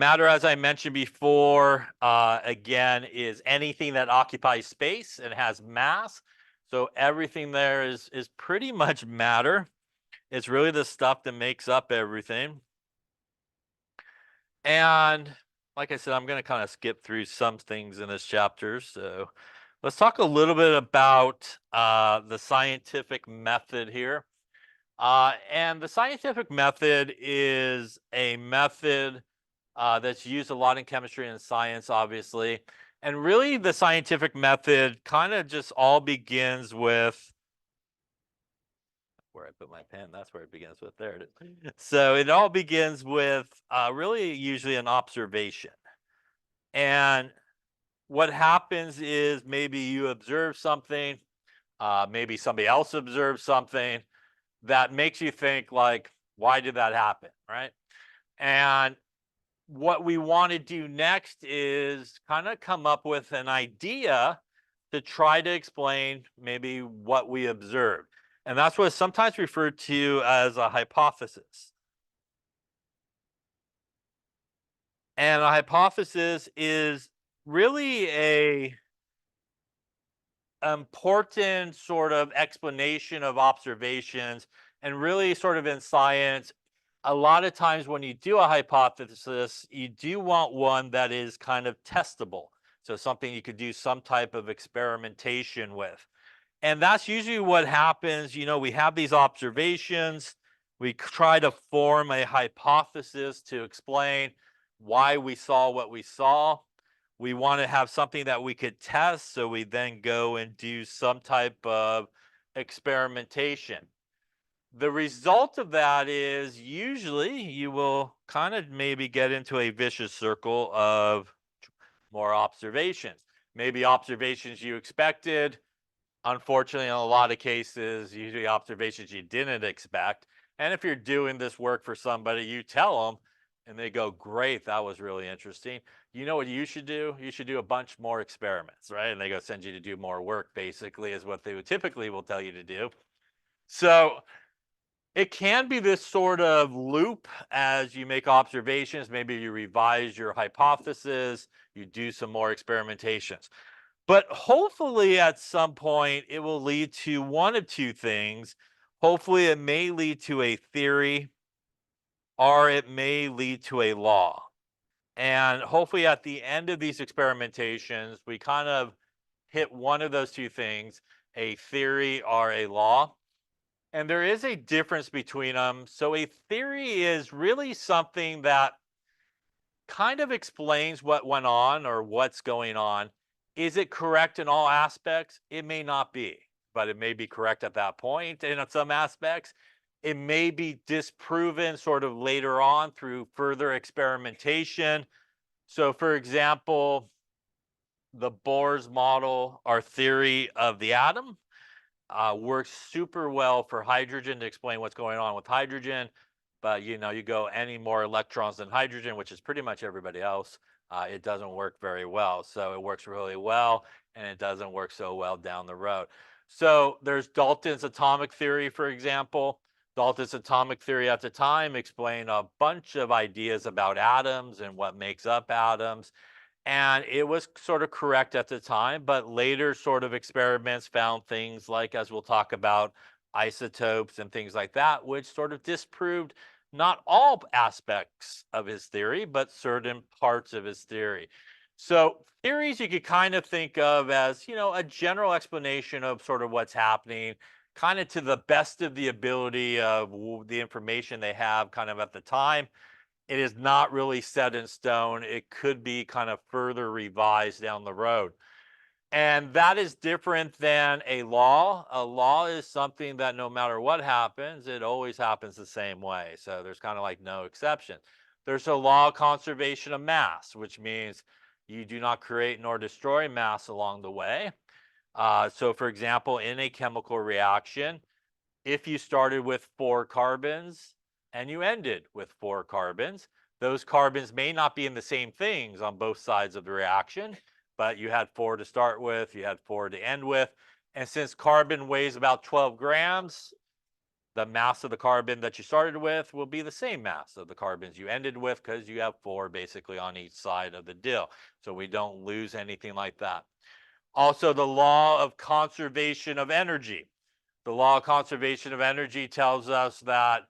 Matter, as I mentioned before, again, is anything that occupies space and has mass. So everything there is pretty much matter. It's really the stuff that makes up everything. And like I said, I'm going to kind of skip through some things in this chapter. So let's talk a little bit about the scientific method here. And the scientific method is a method that's used a lot in chemistry and science, obviously. And really, the scientific method kind of just all begins with where I put my pen. That's where it begins with. There it is. So it all begins with really usually an observation. And what happens is maybe you observe something, maybe somebody else observes something that makes you think, like, why did that happen? Right. And what we want to do next is kind of come up with an idea to try to explain maybe what we observed. And that's what's sometimes referred to as a hypothesis. And a hypothesis is really a important sort of explanation of observations, and really sort of in science, a lot of times when you do a hypothesis, you do want one that is kind of testable. So something you could do some type of experimentation with. And that's usually what happens. We have these observations, we try to form a hypothesis to explain why we saw what we saw. We want to have something that we could test, so we then go and do some type of experimentation. The result of that is usually you will kind of maybe get into a vicious circle of more observations. Maybe observations you expected. Unfortunately, in a lot of cases, usually observations you didn't expect. And if you're doing this work for somebody, you tell them and they go, great, that was really interesting. You know what you should do? You should do a bunch more experiments, right? And they go send you to do more work, basically, is what they would typically will tell you to do. So it can be this sort of loop as you make observations. Maybe you revise your hypothesis, you do some more experimentations. But hopefully, at some point, it will lead to one of two things. Hopefully, it may lead to a theory or it may lead to a law. And hopefully, at the end of these experimentations, we kind of hit one of those two things, a theory or a law. And there is a difference between them. So, a theory is really something that kind of explains what went on or what's going on. Is it correct in all aspects? It may not be, but it may be correct at that point. And in some aspects, it may be disproven sort of later on through further experimentation. So, for example, the Bohr's model, our theory of the atom, works super well for hydrogen to explain what's going on with hydrogen. But you go any more electrons than hydrogen, which is pretty much everybody else, it doesn't work very well. So it works really well, and it doesn't work so well down the road. So there's Dalton's atomic theory, for example. Dalton's atomic theory at the time explained a bunch of ideas about atoms and what makes up atoms. And it was sort of correct at the time, but later sort of experiments found things like, as we'll talk about, isotopes and things like that, which sort of disproved not all aspects of his theory, but certain parts of his theory. So theories you could kind of think of as, a general explanation of sort of what's happening, kind of to the best of the ability of the information they have kind of at the time. It is not really set in stone. It could be kind of further revised down the road. And that is different than a law. A law is something that no matter what happens, it always happens the same way. So there's kind of like no exception. There's a law of conservation of mass, which means you do not create nor destroy mass along the way. So, for example, in a chemical reaction, if you started with 4 carbons and you ended with 4 carbons, those carbons may not be in the same things on both sides of the reaction, but you had 4 to start with, you had 4 to end with. And since carbon weighs about 12 grams, the mass of the carbon that you started with will be the same mass of the carbons you ended with, because you have 4 basically on each side of the dill. So we don't lose anything like that. Also, the law of conservation of energy. The law of conservation of energy tells us that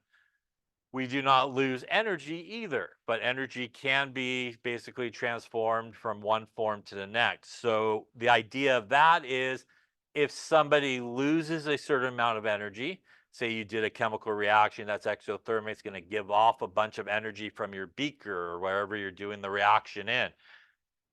we do not lose energy either, but energy can be basically transformed from one form to the next. So the idea of that is, if somebody loses a certain amount of energy, say you did a chemical reaction that's exothermic, it's going to give off a bunch of energy from your beaker or wherever you're doing the reaction in.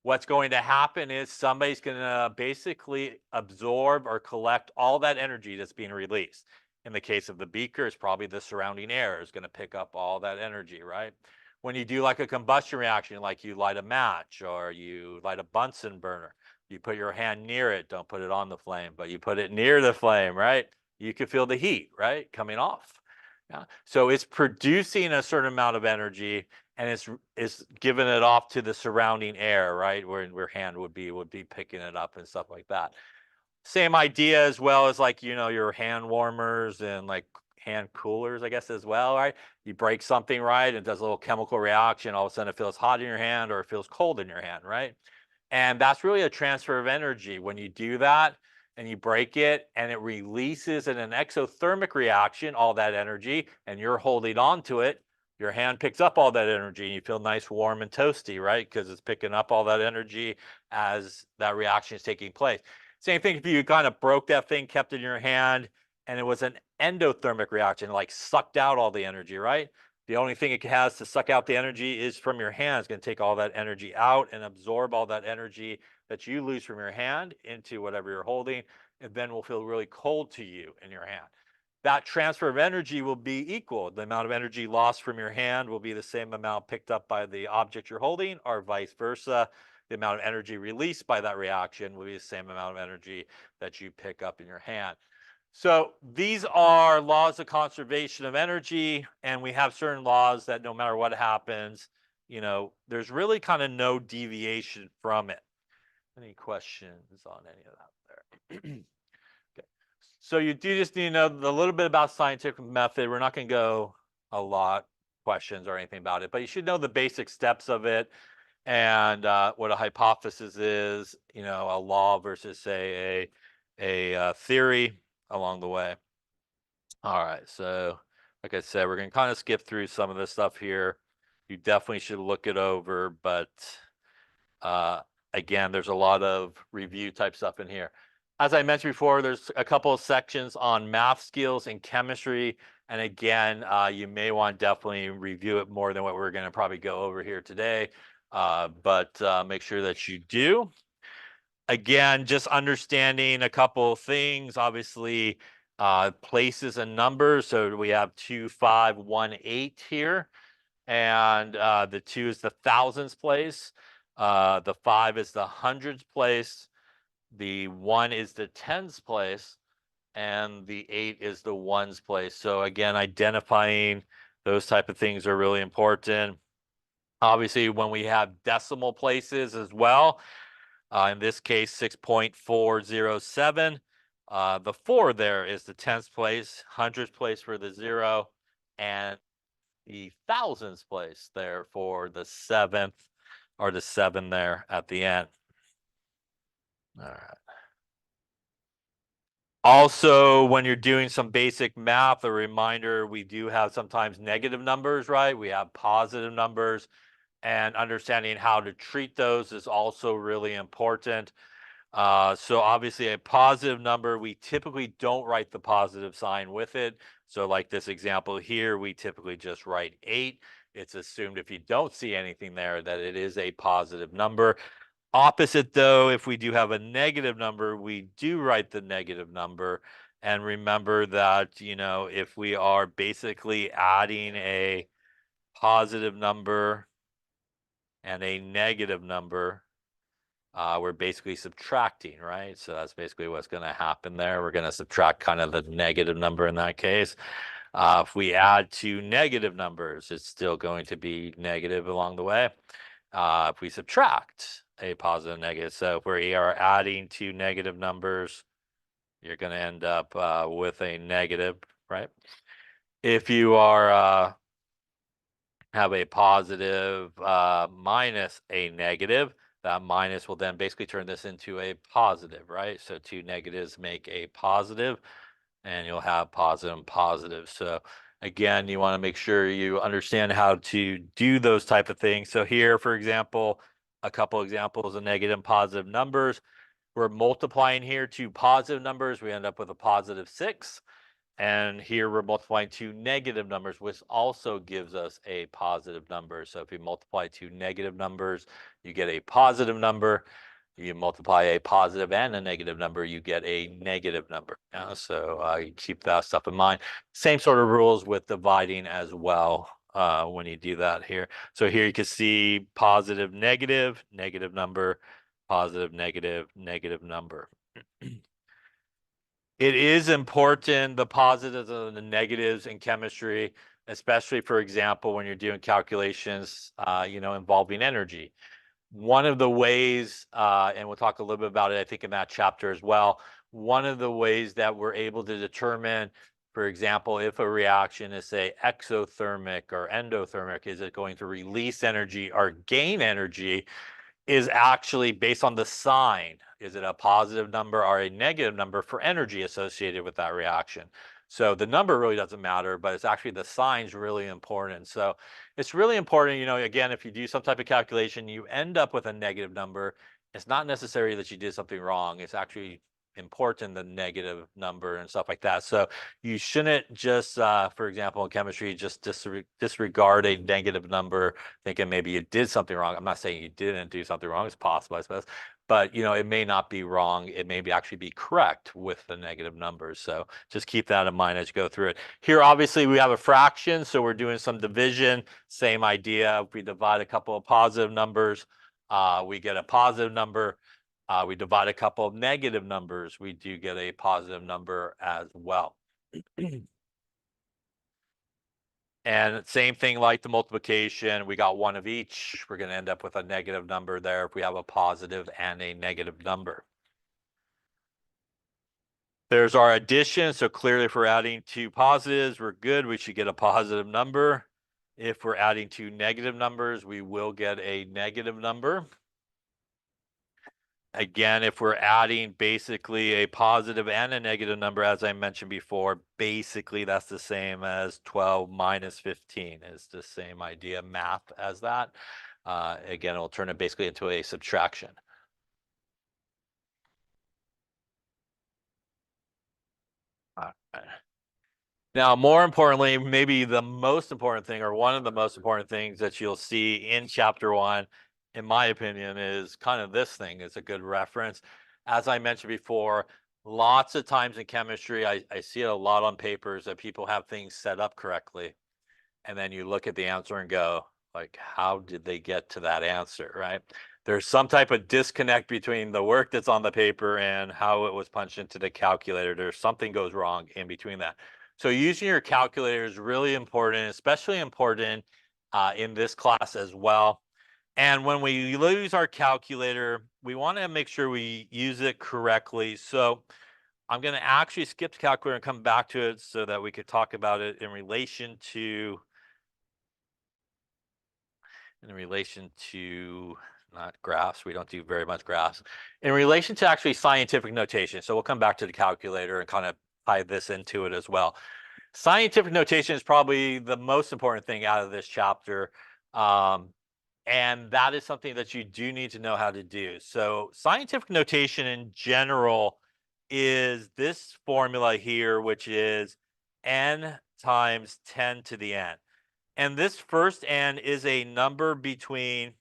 What's going to happen is somebody's going to basically absorb or collect all that energy that's being released. In the case of the beaker, it's probably the surrounding air is going to pick up all that energy, right? When you do like a combustion reaction, like you light a match or you light a Bunsen burner, you put your hand near it, don't put it on the flame, but you put it near the flame, right? You can feel the heat, right? Coming off. Yeah. So it's producing a certain amount of energy, and it's giving it off to the surrounding air, right? Where your hand would be picking it up and stuff like that. Same idea as well as, like, your hand warmers and like hand coolers, I guess, as well, right? You break something, right? It does a little chemical reaction. All of a sudden it feels hot in your hand or it feels cold in your hand, right? And that's really a transfer of energy. When you do that and you break it and it releases in an exothermic reaction all that energy, and you're holding on to it, your hand picks up all that energy and you feel nice, warm, and toasty, right? Because it's picking up all that energy as that reaction is taking place. Same thing if you kind of broke that thing, kept it in your hand, and it was an endothermic reaction, like sucked out all the energy, right? The only thing it has to suck out the energy is from your hand. It's going to take all that energy out and absorb all that energy that you lose from your hand into whatever you're holding, and then will feel really cold to you in your hand. That transfer of energy will be equal. The amount of energy lost from your hand will be the same amount picked up by the object you're holding, or vice versa. The amount of energy released by that reaction will be the same amount of energy that you pick up in your hand. So these are laws of conservation of energy, and we have certain laws that no matter what happens, there's really kind of no deviation from it. Any questions on any of that there? Okay. So you do just need to know a little bit about scientific method. We're not going to go a lot questions or anything about it, but you should know the basic steps of it, and what a hypothesis is, a law versus, say, a theory along the way. All right, so like I said, we're going to kind of skip through some of this stuff here. You definitely should look it over, but uh, again, there's a lot of review type stuff in here. As I mentioned before, there's a couple of sections on math skills and chemistry. And again, you may want to definitely review it more than what we're going to probably go over here today. But make sure that you do. Again, just understanding a couple of things, obviously, places and numbers. So we have 2, 5, 1, 8 here. And the 2 is the thousands place. The 5 is the hundreds place. The 1 is the tens place. And the 8 is the ones place. So again, identifying those type of things are really important. Obviously, when we have decimal places as well, in this case, 6.407. The 4 there is the tens place, hundreds place for the 0, and the thousands place there for the 7th, or the 7 there at the end. All right. Also, when you're doing some basic math, a reminder, we do have sometimes negative numbers, right? We have positive numbers, and understanding how to treat those is also really important. So obviously a positive number, we typically don't write the positive sign with it. So like this example here, we typically just write 8. It's assumed if you don't see anything there that it is a positive number. Opposite though, if we do have a negative number, we do write the negative number. And remember that, if we are basically adding a positive number and a negative number, we're basically subtracting, right? So that's basically what's going to happen there. We're going to subtract kind of the negative number in that case. If we add 2 negative numbers, it's still going to be negative along the way. If we subtract a positive and negative, so if we are adding 2 negative numbers, you're going to end up with a negative, right? If you are have a positive minus a negative, that minus will then basically turn this into a positive, right? So two negatives make a positive, and you'll have positive and positive. So again, you want to make sure you understand how to do those type of things. So here, for example, a couple examples of negative and positive numbers. We're multiplying here two positive numbers. We end up with a positive 6. And here we're multiplying two negative numbers, which also gives us a positive number. So if you multiply two negative numbers, you get a positive number. You multiply a positive and a negative number, you get a negative number. So you keep that stuff in mind. Same sort of rules with dividing as well when you do that here. So here you can see positive, negative, negative number, positive, negative, negative number. It is important, the positives and the negatives in chemistry, especially, for example, when you're doing calculations, involving energy. One of the ways, and we'll talk a little bit about it, I think, in that chapter as well. One of the ways that we're able to determine, for example, if a reaction is, say, exothermic or endothermic, is it going to release energy or gain energy, is actually based on the sign. Is it a positive number or a negative number for energy associated with that reaction? So the number really doesn't matter, but it's actually the sign's really important. So it's really important, again, if you do some type of calculation, you end up with a negative number. It's not necessary that you did something wrong. It's actually important, the negative number and stuff like that. So you shouldn't just, for example, in chemistry, just disregard a negative number thinking maybe you did something wrong. I'm not saying you didn't do something wrong. It's possible, I suppose. But, it may not be wrong. It may actually be correct with the negative numbers. So just keep that in mind as you go through it. Here, obviously, we have a fraction. So we're doing some division. Same idea. If we divide a couple of positive numbers, we get a positive number. We divide a couple of negative numbers, we do get a positive number as well. And same thing like the multiplication, we got one of each. We're going to end up with a negative number there if we have a positive and a negative number. There's our addition. So clearly, if we're adding two positives, we're good. We should get a positive number. If we're adding two negative numbers, we will get a negative number. Again, if we're adding basically a positive and a negative number, as I mentioned before, basically that's the same as 12 minus 15. It's the same idea, math as that. Again, it'll turn it basically into a subtraction. Now, more importantly, maybe the most important thing, or one of the most important things that you'll see in chapter 1, in my opinion, is kind of this thing. It's a good reference. As I mentioned before, lots of times in chemistry, I see it a lot on papers that people have things set up correctly. And then you look at the answer and go, like, how did they get to that answer, right? There's some type of disconnect between the work that's on the paper and how it was punched into the calculator. There's something goes wrong in between that. So using your calculator is really important, especially important in this class as well. And when we use our calculator, we want to make sure we use it correctly. So I'm going to actually skip the calculator and come back to it so that we could talk about it in relation to not graphs. We don't do very much graphs. In relation to actually scientific notation. So we'll come back to the calculator and kind of tie this into it as well. Scientific notation is probably the most important thing out of this chapter. And that is something that you do need to know how to do. So scientific notation in general is this formula here, which is n times 10 to the n. And this first n is a number between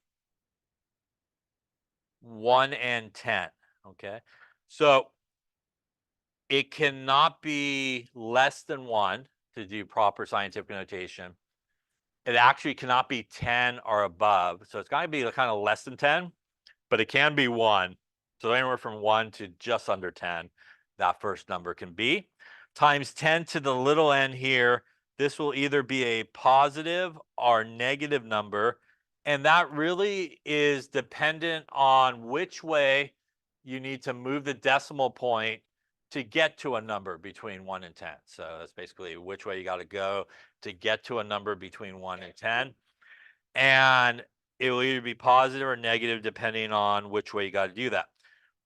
1 and 10, okay? So it cannot be less than 1 to do proper scientific notation. It actually cannot be 10 or above. So it's got to be kind of less than 10, but it can be 1. So anywhere from 1 to just under 10, that first number can be. Times 10 to the little n here, this will either be a positive or negative number. And that really is dependent on which way you need to move the decimal point to get to a number between 1 and 10. So that's basically which way you got to go to get to a number between 1 and 10. And it will either be positive or negative depending on which way you got to do that.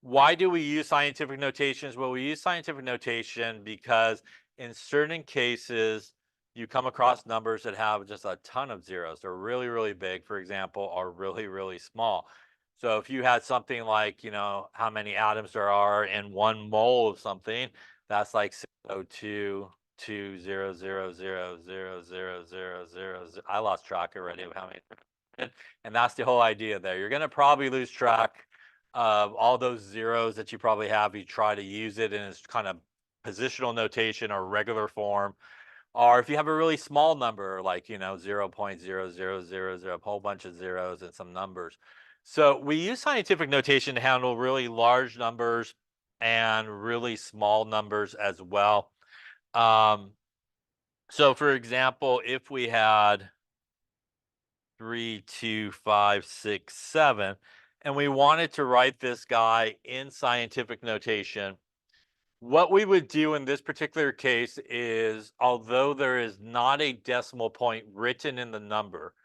Why do we use scientific notations? Well, we use scientific notation because in certain cases, you come across numbers that have just a ton of zeros. They're really, really big, for example, or really, really small. So if you had something like, how many atoms there are in 1 mole of something, that's like 602.200000000. I lost track already of how many. And that's the whole idea there. You're going to probably lose track of all those zeros that you probably have. You try to use it in its kind of positional notation or regular form. Or if you have a really small number, like, 0.0000, a whole bunch of zeros and some numbers. So we use scientific notation to handle really large numbers and really small numbers as well. So for example, if we had 3, 2, 5, 6, 7, and we wanted to write this guy in scientific notation, what we would do in this particular case is, although there is not a decimal point written in the number,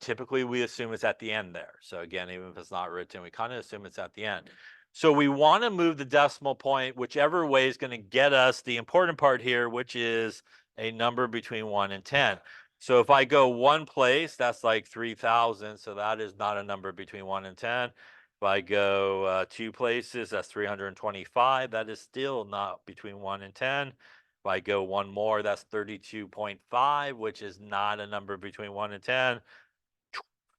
typically we assume it's at the end there. So again, even if it's not written, we kind of assume it's at the end. So we want to move the decimal point whichever way is going to get us the important part here, which is a number between 1 and 10. So if I go one place, that's like 3,000. So that is not a number between 1 and 10. If I go 2 places, that's 325. That is still not between 1 and 10. If I go one more, that's 32.5, which is not a number between 1 and 10.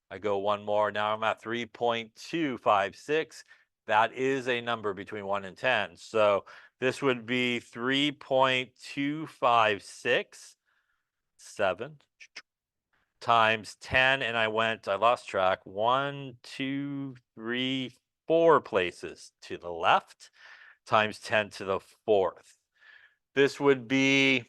I go one more, now I'm at 3.256. That is a number between 1 and 10. So this would be 3.256 times 10, and I lost track, 1, 2, 3, 4 places to the left, times 10 to the 4th. This would be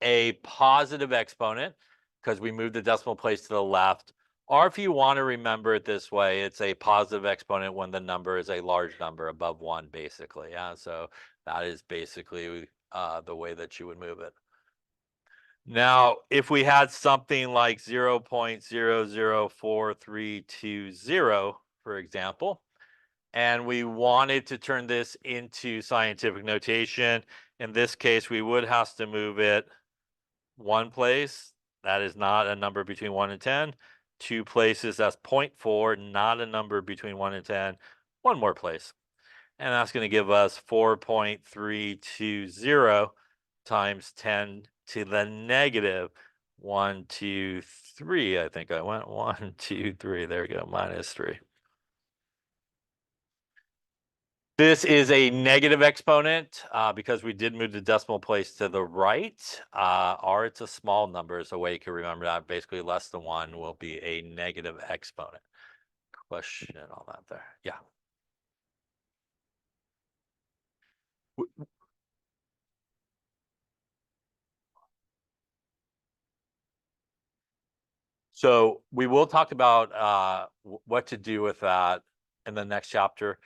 a positive exponent because we moved the decimal place to the left. Or if you want to remember it this way, it's a positive exponent when the number is a large number above 1, basically. Yeah, so that is basically the way that you would move it. Now, if we had something like 0.004320, for example, and we wanted to turn this into scientific notation, in this case, we would have to move it one place. That is not a number between 1 and 10. 2 places, that's 0.4, not a number between 1 and 10. One more place. And that's going to give us 4.320 times 10 to the negative 1, 2, 3. I think I went 1, 2, 3. There we go, minus 3. This is a negative exponent because we did move the decimal place to the right, or it's a small number is a way you can remember that. Basically, less than 1 will be a negative exponent. Question on that there. Yeah. So we will talk about what to do with that in the next chapter.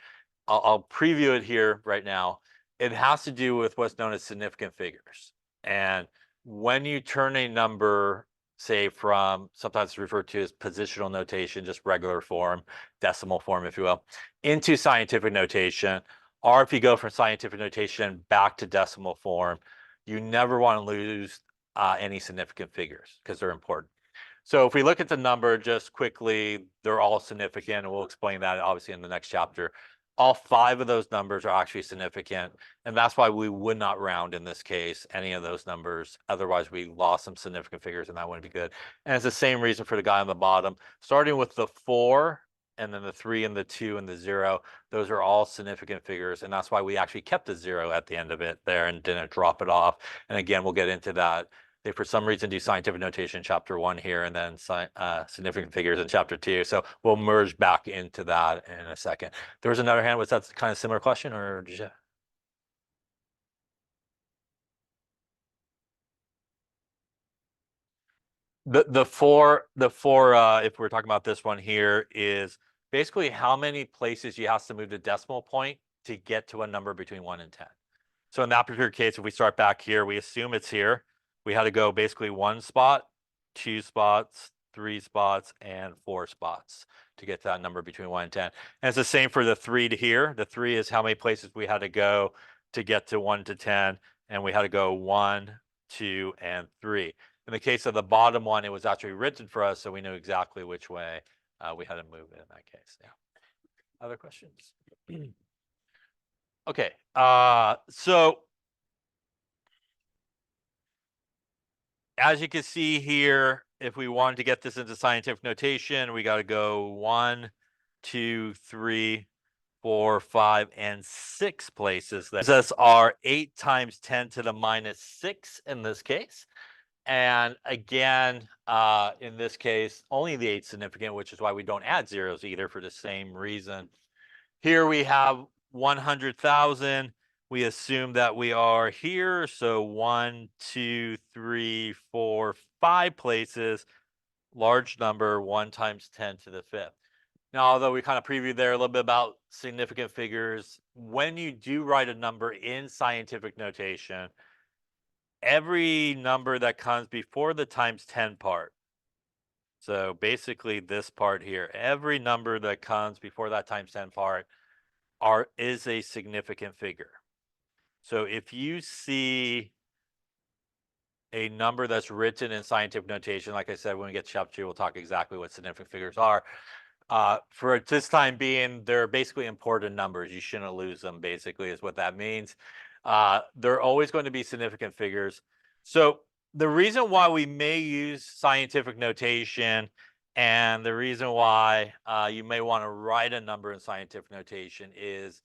I'll preview it here right now. It has to do with what's known as significant figures. And when you turn a number, say from sometimes referred to as positional notation, just regular form, decimal form, if you will, into scientific notation, or if you go from scientific notation back to decimal form, you never want to lose any significant figures because they're important. So if we look at the number just quickly, they're all significant, and we'll explain that obviously in the next chapter. All 5 of those numbers are actually significant, and that's why we would not round in this case any of those numbers. Otherwise, we lost some significant figures, and that wouldn't be good. And it's the same reason for the guy on the bottom. Starting with the 4, and then the 3 and the 2 and the 0, those are all significant figures, and that's why we actually kept the 0 at the end of it there and didn't drop it off. And again, we'll get into that. They, for some reason, do scientific notation in chapter 1 here, and then significant figures in chapter 2. So we'll merge back into that in a second. There was another hand. Was that kind of similar question, or did you? The four, if we're talking about this one here, is basically how many places you have to move the decimal point to get to a number between 1 and 10. So in that particular case, if we start back here, we assume it's here. We had to go basically 1 spot, 2 spots, 3 spots, and 4 spots to get to that number between 1 and 10. And it's the same for the 3 to here. The 3 is how many places we had to go to get to 1 to 10, and we had to go 1, 2, and 3. In the case of the bottom one, it was actually written for us, so we knew exactly which way we had to move it in that case. Yeah. Other questions? Okay, so as you can see here, if we wanted to get this into scientific notation, we got to go 1, 2, 3, 4, 5, and 6 places. That gives us our 8 times 10 to the minus 6 in this case. And again, in this case, only the 8 significant, which is why we don't add zeros either for the same reason. Here we have 100,000. We assume that we are here. So 1, 2, 3, 4, 5 places, large number, 1 times 10 to the 5th. Now, although we kind of previewed there a little bit about significant figures, when you do write a number in scientific notation, every number that comes before the times 10 part, so basically this part here, every number that comes before that times 10 part is a significant figure. So if you see a number that's written in scientific notation, like I said, when we get to chapter 2, we'll talk exactly what significant figures are. For this time being, they're basically important numbers. You shouldn't lose them, basically, is what that means. They're always going to be significant figures. So the reason why we may use scientific notation and the reason why you may want to write a number in scientific notation is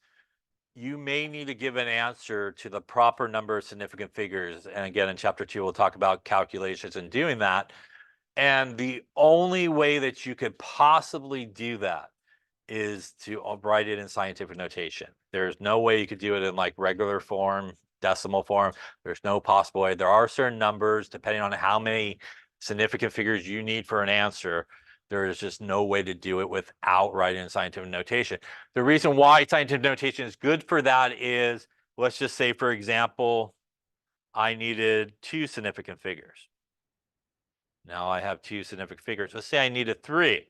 you may need to give an answer to the proper number of significant figures. And again, in chapter 2, we'll talk about calculations and doing that. And the only way that you could possibly do that is to write it in scientific notation. There's no way you could do it in like regular form, decimal form. There's no possible way. There are certain numbers, depending on how many significant figures you need for an answer. There is just no way to do it without writing in scientific notation. The reason why scientific notation is good for that is, let's just say, for example, I needed 2 significant figures. Now I have 2 significant figures. Let's say I needed 3.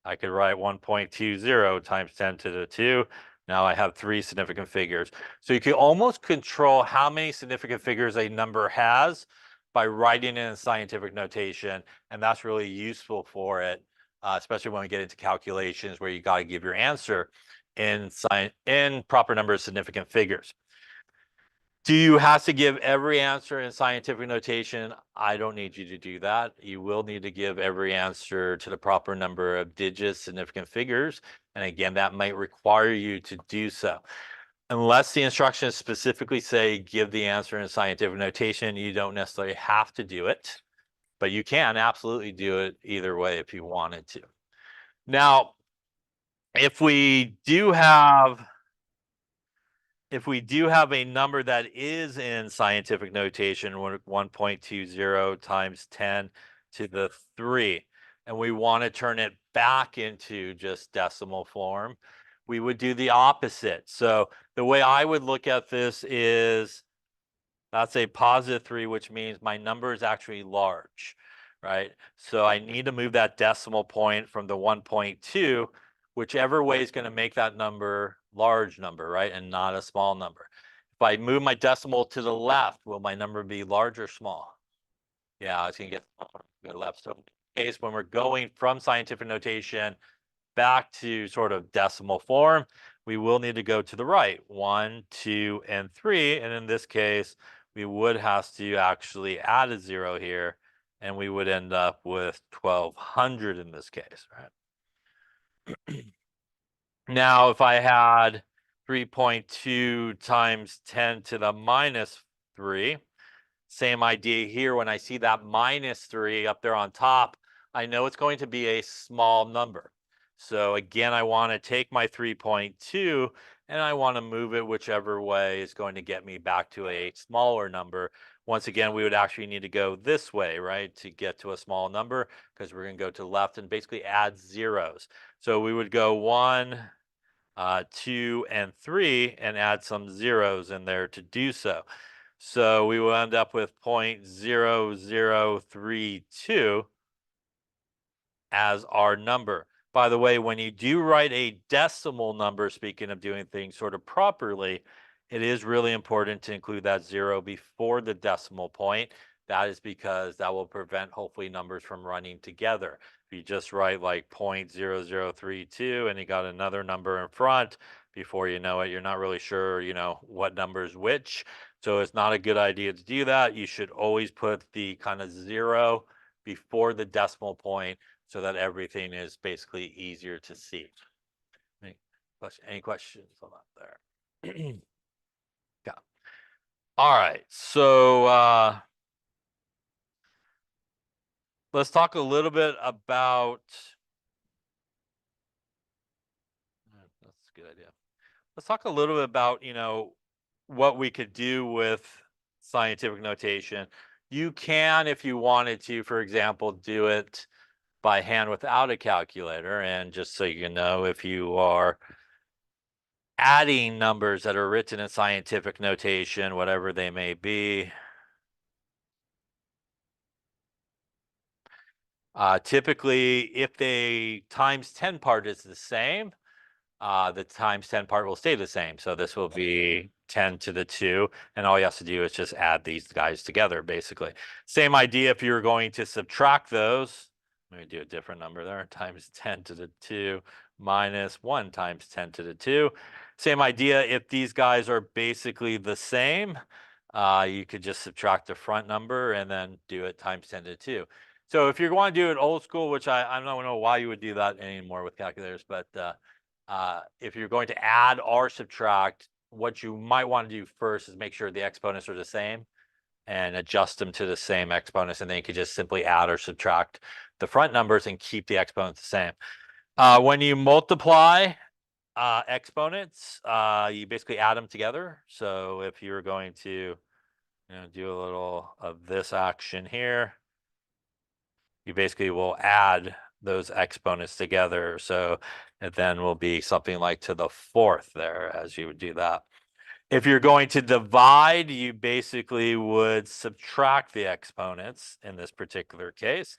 I could write 1.20 times 10 to the 2. Now I have 3 significant figures. So you can almost control how many significant figures a number has by writing it in scientific notation. And that's really useful for it, especially when we get into calculations where you got to give your answer in proper number of significant figures. Do you have to give every answer in scientific notation? I don't need you to do that. You will need to give every answer to the proper number of digits, significant figures. And again, that might require you to do so. Unless the instructions specifically say give the answer in scientific notation, you don't necessarily have to do it. But you can absolutely do it either way if you wanted to. Now, if we do have a number that is in scientific notation, 1.20 times 10 to the 3, and we want to turn it back into just decimal form, we would do the opposite. So the way I would look at this is that's a positive 3, which means my number is actually large, right? So I need to move that decimal point from the 1.2, whichever way is going to make that number large number, right? And not a small number. If I move my decimal to the left, will my number be large or small? Yeah, it's going to get left. So in this case, when we're going from scientific notation back to sort of decimal form, we will need to go to the right, 1, 2, and 3. And in this case, we would have to actually add a 0 here, and we would end up with 1200 in this case, right? Now, if I had 3.2 times 10 to the minus 3, same idea here. When I see that minus 3 up there on top, I know it's going to be a small number. So again, I want to take my 3.2 and I want to move it whichever way is going to get me back to a smaller number. Once again, we would actually need to go this way, right, to get to a small number, because we're going to go to the left and basically add zeros. So we would go 1, 2 and 3 and add some zeros in there to do so. So we will end up with 0.0032 as our number. By the way, when you do write a decimal number, speaking of doing things sort of properly, it is really important to include that zero before the decimal point. That is because that will prevent hopefully numbers from running together. If you just write like 0.0032 and you got another number in front, before you know it, you're not really sure, what number is which. So it's not a good idea to do that. You should always put the kind of zero before the decimal point so that everything is basically easier to see. Any questions on that there? Yeah. All right. So let's talk a little bit about. That's a good idea. Let's talk a little bit about what we could do with scientific notation. You can, if you wanted to, for example, do it by hand without a calculator. And just so you know, if you are adding numbers that are written in scientific notation, whatever they may be, typically, if the times 10 part is the same, the times 10 part will stay the same. So this will be 10 to the 2, and all you have to do is just add these guys together, basically. Same idea if you were going to subtract those. Let me do a different number there. Times 10 to the 2 minus 1 times 10 to the 2. Same idea if these guys are basically the same. You could just subtract the front number and then do it times 10 to the 2. So if you're going to do it old school, which I don't know why you would do that anymore with calculators, but if you're going to add or subtract, what you might want to do first is make sure the exponents are the same and adjust them to the same exponents. And then you could just simply add or subtract the front numbers and keep the exponents the same. When you multiply exponents, you basically add them together. So if you're going to do a little of this action here, you basically will add those exponents together. So it then will be something like to the 4th there as you would do that. If you're going to divide, you basically would subtract the exponents in this particular case.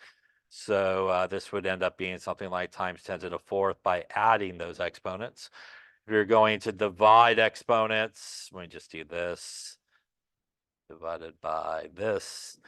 So this would end up being something like times 10 to the 4th by adding those exponents. If you're going to divide exponents, let me just do this, divided by this.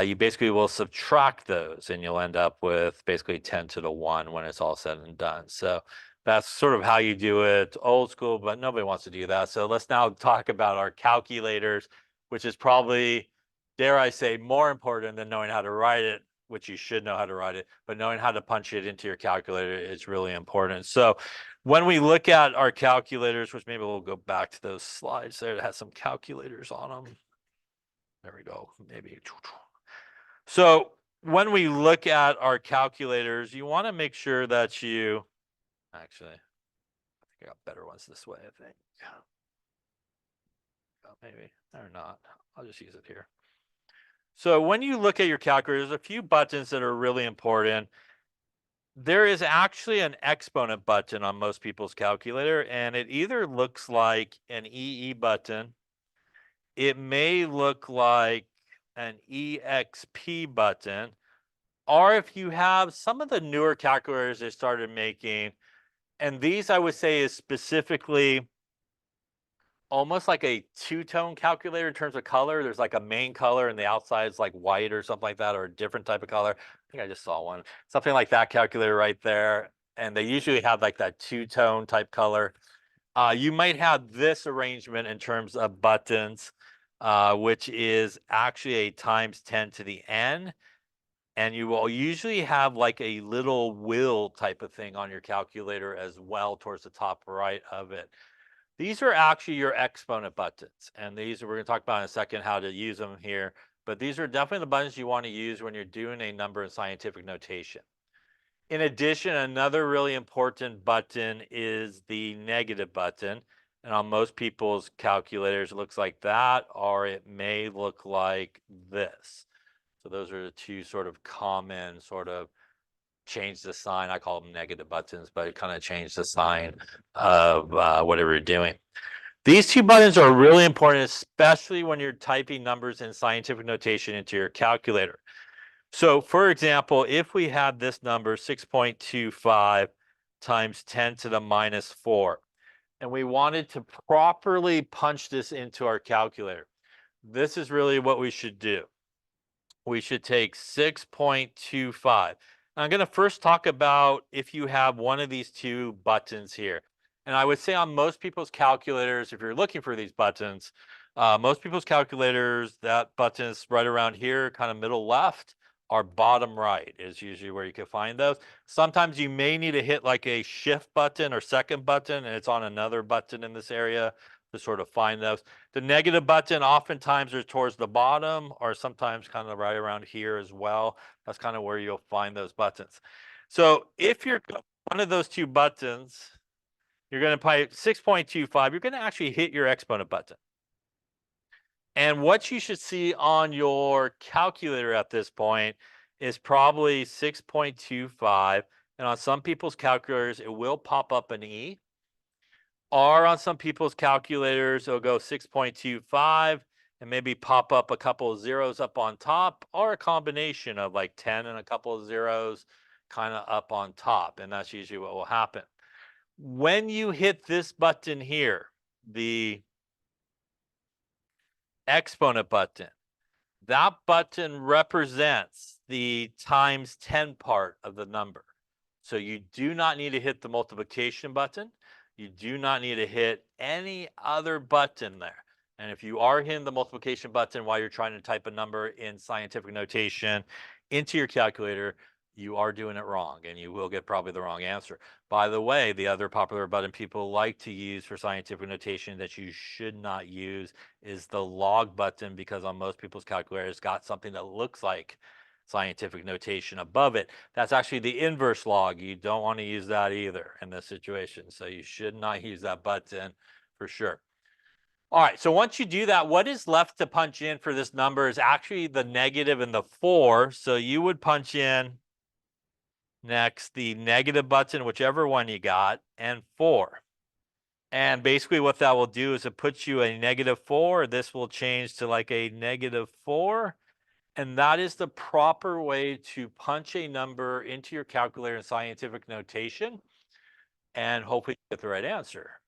You basically will subtract those and you'll end up with basically 10 to the 1 when it's all said and done. So that's sort of how you do it old school, but nobody wants to do that. So let's now talk about our calculators, which is probably, dare I say, more important than knowing how to write it, which you should know how to write it, but knowing how to punch it into your calculator is really important. So when we look at our calculators, which maybe we'll go back to those slides there that has some calculators on them. There we go, maybe. So when we look at our calculators, you want to make sure that you, actually, I think I got better ones this way, I think. Maybe, or not. I'll just use it here. So when you look at your calculator, there's a few buttons that are really important. There is actually an exponent button on most people's calculator, and it either looks like an EE button, it may look like an EXP button, or if you have some of the newer calculators they started making, and these I would say is specifically almost like a two-tone calculator in terms of color. There's like a main color and the outside is like white or something like that, or a different type of color. I think I just saw one. Something like that calculator right there. And they usually have like that two-tone type color. You might have this arrangement in terms of buttons, which is actually a times 10 to the n. And you will usually have like a little wheel type of thing on your calculator as well towards the top right of it. These are actually your exponent buttons. And these we're going to talk about in a second how to use them here. But these are definitely the buttons you want to use when you're doing a number in scientific notation. In addition, another really important button is the negative button. And on most people's calculators, it looks like that, or it may look like this. So those are the two sort of common sort of change the sign. I call them negative buttons, but it kind of changed the sign of whatever you're doing. These two buttons are really important, especially when you're typing numbers in scientific notation into your calculator. So for example, if we had this number 6.25 times 10 to the minus 4, and we wanted to properly punch this into our calculator, this is really what we should do. We should take 6.25. I'm going to first talk about if you have one of these two buttons here. And I would say on most people's calculators, if you're looking for these buttons, most people's calculators, that button is right around here, kind of middle left, or bottom right is usually where you can find those. Sometimes you may need to hit like a shift button or second button, and it's on another button in this area to sort of find those. The negative button oftentimes are towards the bottom or sometimes kind of right around here as well. That's kind of where you'll find those buttons. So if you're one of those two buttons, you're going to apply 6.25, you're going to actually hit your exponent button. And what you should see on your calculator at this point is probably 6.25. And on some people's calculators, it will pop up an E. Or on some people's calculators, it'll go 6.25 and maybe pop up a couple of zeros up on top, or a combination of like 10 and a couple of zeros kind of up on top. And that's usually what will happen. When you hit this button here, the exponent button, that button represents the times 10 part of the number. So you do not need to hit the multiplication button. You do not need to hit any other button there. And if you are hitting the multiplication button while you're trying to type a number in scientific notation into your calculator, you are doing it wrong and you will get probably the wrong answer. By the way, the other popular button people like to use for scientific notation that you should not use is the log button, because on most people's calculators it's got something that looks like scientific notation above it. That's actually the inverse log. You don't want to use that either in this situation. So you should not use that button for sure. All right, so once you do that, what is left to punch in for this number is actually the negative and the 4. So you would punch in next the negative button, whichever one you got, and 4. And basically what that will do is it puts you a -4. This will change to like a -4. And that is the proper way to punch a number into your calculator in scientific notation and hopefully get the right answer.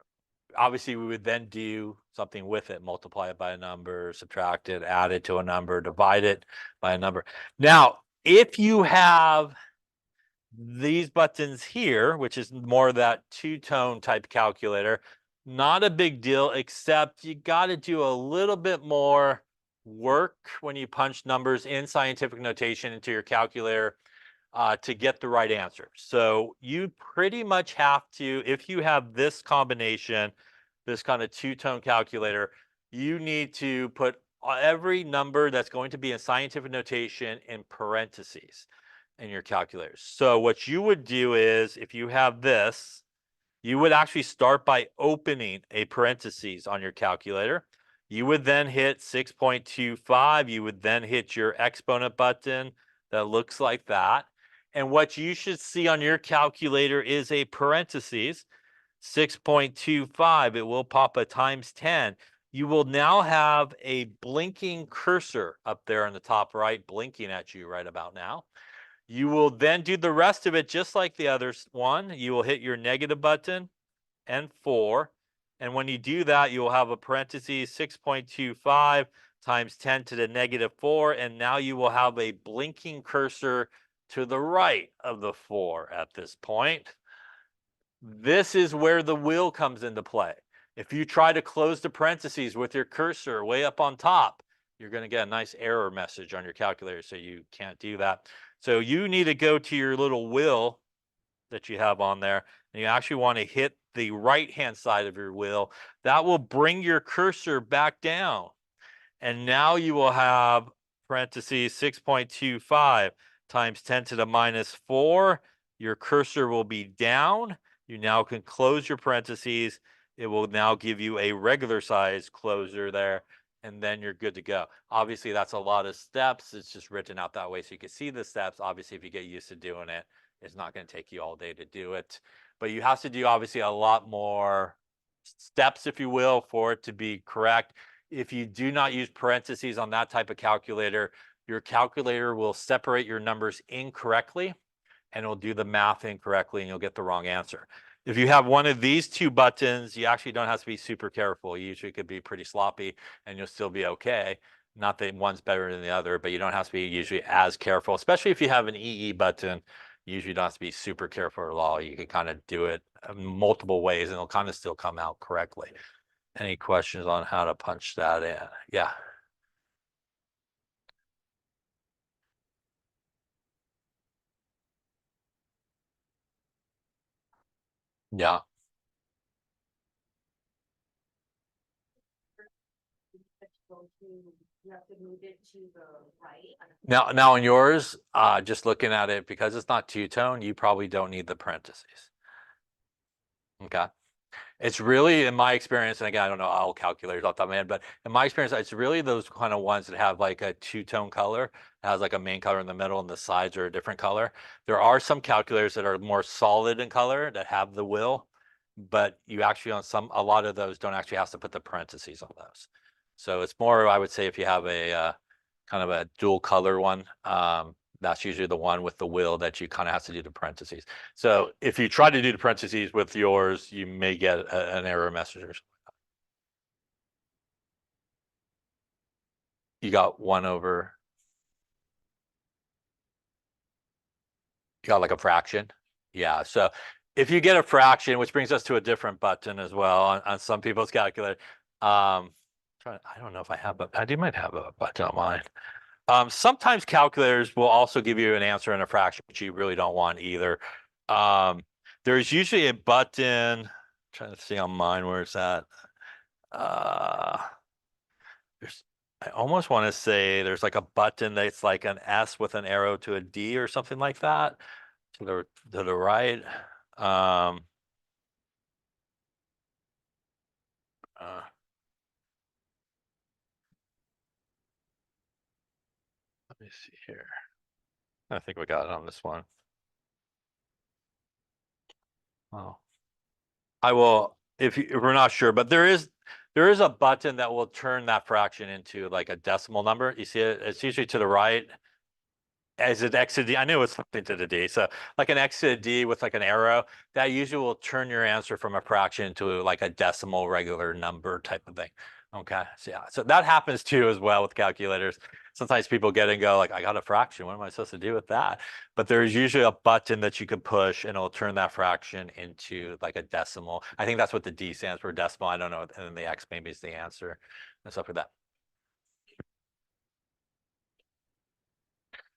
Obviously, we would then do something with it, multiply it by a number, subtract it, add it to a number, divide it by a number. Now, if you have these buttons here, which is more that two-tone type calculator, not a big deal, except you got to do a little bit more work when you punch numbers in scientific notation into your calculator to get the right answer. So you pretty much have to, if you have this combination, this kind of two-tone calculator, you need to put every number that's going to be in scientific notation in parentheses in your calculators. So what you would do is, if you have this, you would actually start by opening a parentheses on your calculator. You would then hit 6.25. You would then hit your exponent button that looks like that. And what you should see on your calculator is a parentheses, 6.25. It will pop a times 10. You will now have a blinking cursor up there in the top right, blinking at you right about now. You will then do the rest of it just like the other one. You will hit your negative button and 4. And when you do that, you will have a parentheses 6.25 times 10 to the -4. And now you will have a blinking cursor to the right of the 4 at this point. This is where the will comes into play. If you try to close the parentheses with your cursor way up on top, you're going to get a nice error message on your calculator, so you can't do that. So you need to go to your little will that you have on there, and you actually want to hit the right-hand side of your will. That will bring your cursor back down. And now you will have parentheses 6.25 times 10 to the -4. Your cursor will be down. You now can close your parentheses. It will now give you a regular size closure there, and then you're good to go. Obviously, that's a lot of steps. It's just written out that way so you can see the steps. Obviously, if you get used to doing it, It's not going to take you all day to do it, but you have to do obviously a lot more steps, if you will, for it to be correct. If you do not use parentheses on that type of calculator, your calculator will separate your numbers incorrectly and it'll do the math incorrectly and you'll get the wrong answer. If you have one of these two buttons, you actually don't have to be super careful. You usually could be pretty sloppy and you'll still be okay. Not that one's better than the other, but you don't have to be usually as careful, especially if you have an EE button. You usually don't have to be super careful at all. You can kind of do it multiple ways and it'll kind of still come out correctly. Any questions on how to punch that in? Yeah. Yeah. Now on yours, just looking at it, because it's not two-tone, you probably don't need the parentheses. Okay. It's really, in my experience, and again, I don't know all calculators off the top of my head, but in my experience, it's really those kind of ones that have like a two-tone color. It has like a main color in the middle and the sides are a different color. There are some calculators that are more solid in color that have the will, but you actually on a lot of those don't actually have to put the parentheses on those. So it's more, I would say, if you have a kind of a dual color one, that's usually the one with the will that you kind of have to do the parentheses. So if you try to do the parentheses with yours, you may get an error message or something. You got 1/, you got like a fraction. Yeah. So if you get a fraction, which brings us to a different button as well on some people's calculator. I don't know if I have, but I might have a button on mine. Sometimes calculators will also give you an answer in a fraction, which you really don't want either. There's usually a button, I'm trying to see on mine where it's at. There's, I almost want to say there's like a button that's like an S with an arrow to a D or something like that to the right. Uh, Let me see here. I think we got it on this one. Oh. I will, if we're not sure, but there is a button that will turn that fraction into like a decimal number. You see it? It's usually to the right. As it X to D, I knew it was something to the D. So like an X to the D with like an arrow, that usually will turn your answer from a fraction into like a decimal regular number type of thing. Okay. So yeah, so that happens too as well with calculators. Sometimes people get and go like, I got a fraction. What am I supposed to do with that? But there's usually a button that you can push and it'll turn that fraction into like a decimal. I think that's what the D stands for, decimal. I don't know. And then the X maybe is the answer and stuff like that.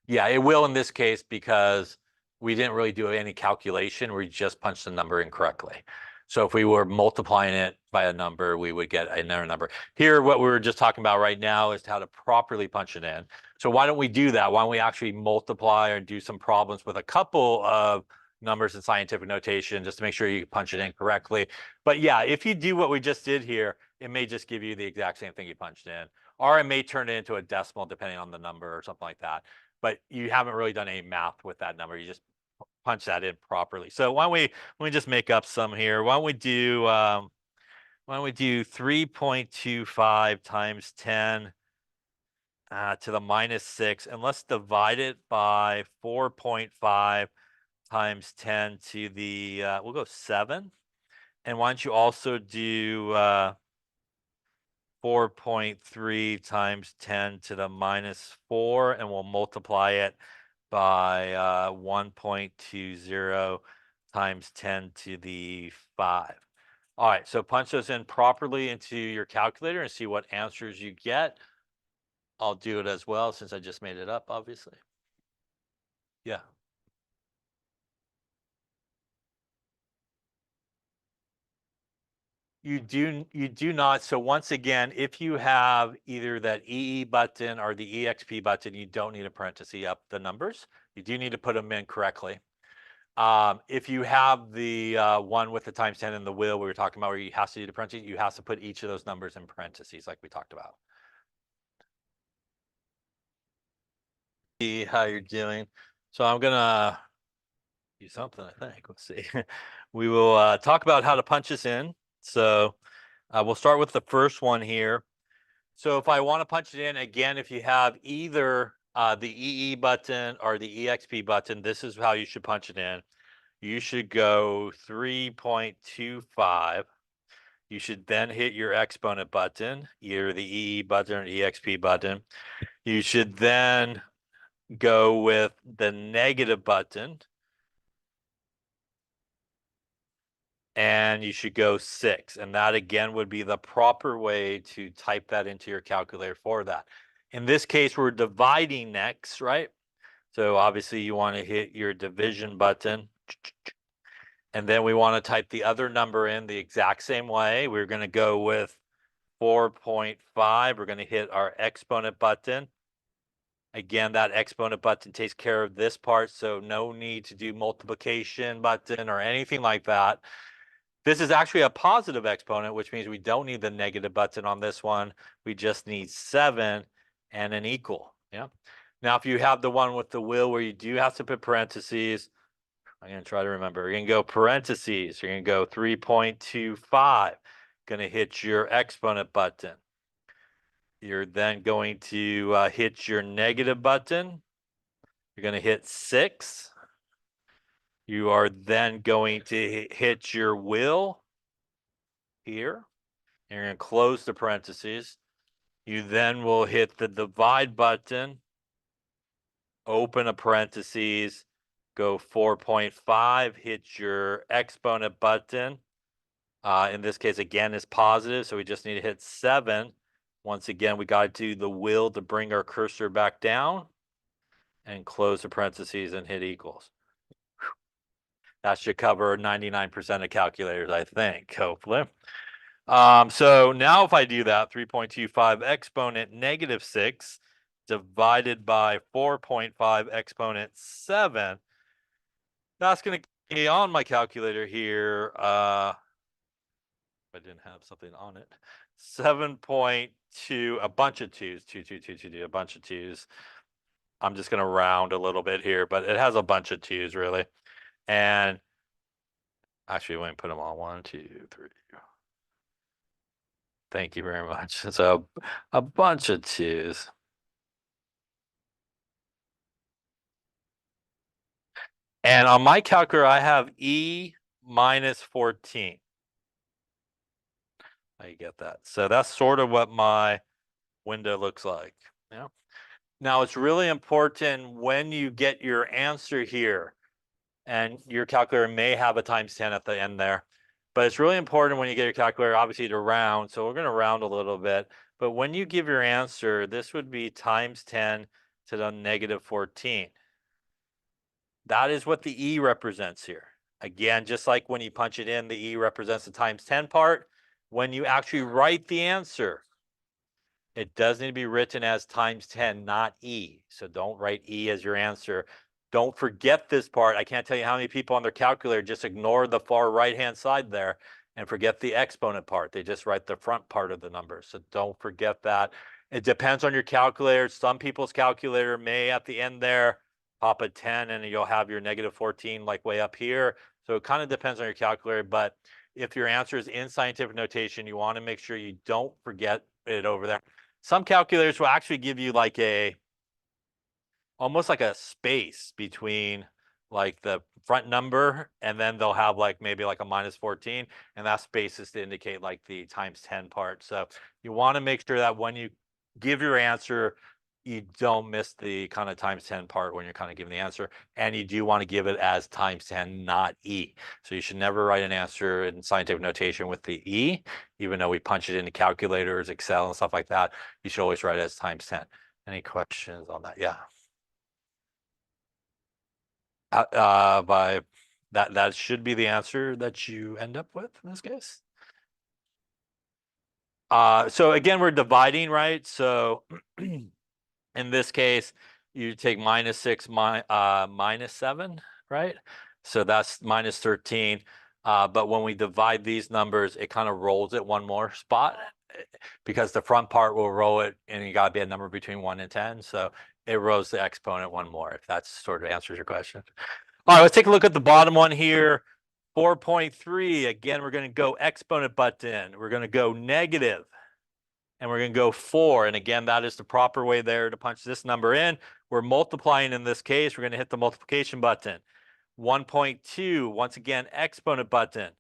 Yeah, it will in this case because we didn't really do any calculation. We just punched the number incorrectly. So if we were multiplying it by a number, we would get another number. Here, what we were just talking about right now is how to properly punch it in. So why don't we do that? Why don't we actually multiply or do some problems with a couple of numbers in scientific notation just to make sure you punch it in correctly. But yeah, if you do what we just did here, it may just give you the exact same thing you punched in, or it may turn it into a decimal depending on the number or something like that. But you haven't really done any math with that number. You just punch that in properly. So why don't we, let me just make up some here. Why don't we do 3.25 times 10 to the -6, and let's divide it by 4.5 times 10 to the we'll go 7. And why don't you also do 4.3 times 10 to the -4, and we'll multiply it by 1.20 times 10 to the 5. All right, so punch those in properly into your calculator and see what answers you get. I'll do it as well since I just made it up, obviously. Yeah. You do not. So once again, if you have either that EE button or the EXP button, you don't need to parenthesis up the numbers. You do need to put them in correctly. If you have the one with the times 10 and the will we were talking about where you have to do the parentheses, you have to put each of those numbers in parentheses like we talked about. See how you're doing. So I'm gonna do something, I think. Let's see. We will talk about how to punch this in. So we'll start with the first one here. So if I want to punch it in, again, if you have either the EE button or the EXP button, this is how you should punch it in. You should go 3.25. You should then hit your exponent button, either the EE button or the EXP button. You should then go with the negative button, and you should go 6. And that again would be the proper way to type that into your calculator for that. In this case, we're dividing next, right? So obviously you want to hit your division button. And then we want to type the other number in the exact same way. We're going to go with 4.5. We're going to hit our exponent button. Again, that exponent button takes care of this part, so no need to do multiplication button or anything like that. This is actually a positive exponent, which means we don't need the negative button on this one. We just need 7 and an equal. Yeah. Now, if you have the one with the will where you do have to put parentheses, I'm going to try to remember. You're going to go parentheses. You're going to go 3.25. Going to hit your exponent button. You're then going to hit your negative button. You're going to hit 6. You are then going to hit your will here. And you're going to close the parentheses. You then will hit the divide button, open a parentheses, go 4.5, hit your exponent button. In this case, again, is positive, so we just need to hit 7. Once again, we got to do the will to bring our cursor back down and close the parentheses and hit equals. That should cover 99% of calculators, I think, hopefully. So now if I do that, 3.25 exponent negative 6 divided by 4.5 exponent 7, that's going to be on my calculator here. I didn't have something on it. 7.2, a bunch of 2s, 2, 2, 2, 2, 2, a bunch of 2s. I'm just going to round a little bit here, but it has a bunch of 2s really. And actually, we can put them on 1, 2, 3. Thank you very much. So a bunch of 2s. And on my calculator, I have E minus 14. I get that. So that's sort of what my window looks like. Yeah. Now it's really important when you get your answer here, and your calculator may have a times 10 at the end there, but it's really important when you get your calculator, obviously, to round. So we're going to round a little bit. But when you give your answer, this would be times 10 to the negative 14. That is what the E represents here. Again, just like when you punch it in, the E represents the times 10 part. When you actually write the answer, it does need to be written as times 10, not E. So don't write E as your answer. Don't forget this part. I can't tell you how many people on their calculator just ignore the far right-hand side there and forget the exponent part. They just write the front part of the number. So don't forget that. It depends on your calculator. Some people's calculator may at the end there pop a 10 and you'll have your negative 14 like way up here. So it kind of depends on your calculator, but if your answer is in scientific notation, you want to make sure you don't forget it over there. Some calculators will actually give you like almost like a space between like the front number, and then they'll have like maybe like a minus 14, and that space is to indicate like the times 10 part. So you want to make sure that when you give your answer, you don't miss the kind of times 10 part when you're kind of giving the answer, and you do want to give it as times 10, not E. So you should never write an answer in scientific notation with the E, even though we punch it into calculators, Excel, and stuff like that. You should always write it as times 10. Any questions on that? Yeah. By that should be the answer that you end up with in this case. So again, we're dividing, right? So in this case, you take minus 6 minus 7, right? So that's minus 13. But when we divide these numbers, it kind of rolls it one more spot because the front part will roll it, and you got to be a number between 1 and 10. So it rolls the exponent one more, if that sort of answers your question. All right, let's take a look at the bottom one here. 4.3. Again, we're going to go exponent button. We're going to go negative, and we're going to go 4. And again, that is the proper way there to punch this number in. We're multiplying in this case. We're going to hit the multiplication button. 1.2, once again, exponent button.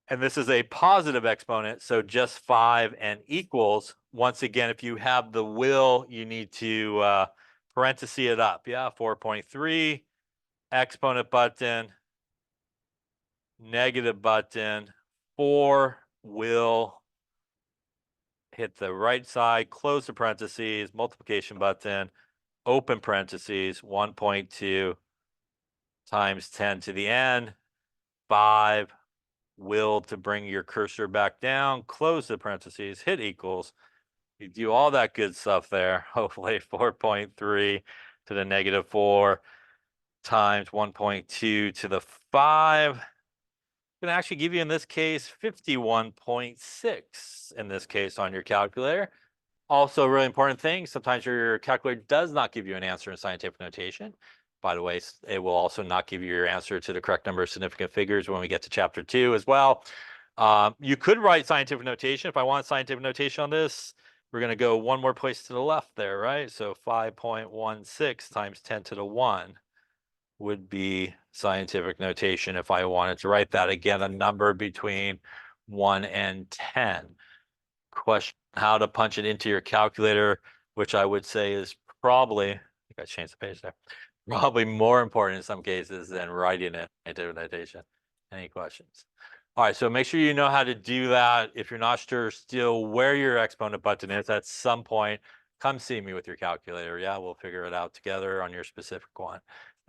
And this is a positive exponent, so just 5 and equals. Once again, if you have the will, you need to parenthesis it up. Yeah, 4.3, exponent button, negative button, 4 will hit the right side, close the parentheses, multiplication button, open parentheses, 1.2 times 10 to the n, 5 will to bring your cursor back down, close the parentheses, hit equals. You do all that good stuff there. Hopefully 4.3 to the negative 4 times 1.2 to the 5. Going to actually give you, in this case, 51.6 in this case on your calculator. Also, a really important thing, sometimes your calculator does not give you an answer in scientific notation. By the way, it will also not give you your answer to the correct number of significant figures when we get to chapter 2 as well. You could write scientific notation. If I want scientific notation on this, we're going to go one more place to the left there, right? So 5.16 times 10 to the 1 would be scientific notation if I wanted to write that. Again, a number between 1 and 10. Question how to punch it into your calculator, which I would say is probably, I think I changed the page there, probably more important in some cases than writing it in scientific notation. Any questions? All right, so make sure you know how to do that. If you're not sure still where your exponent button is at some point, come see me with your calculator. Yeah, we'll figure it out together on your specific one.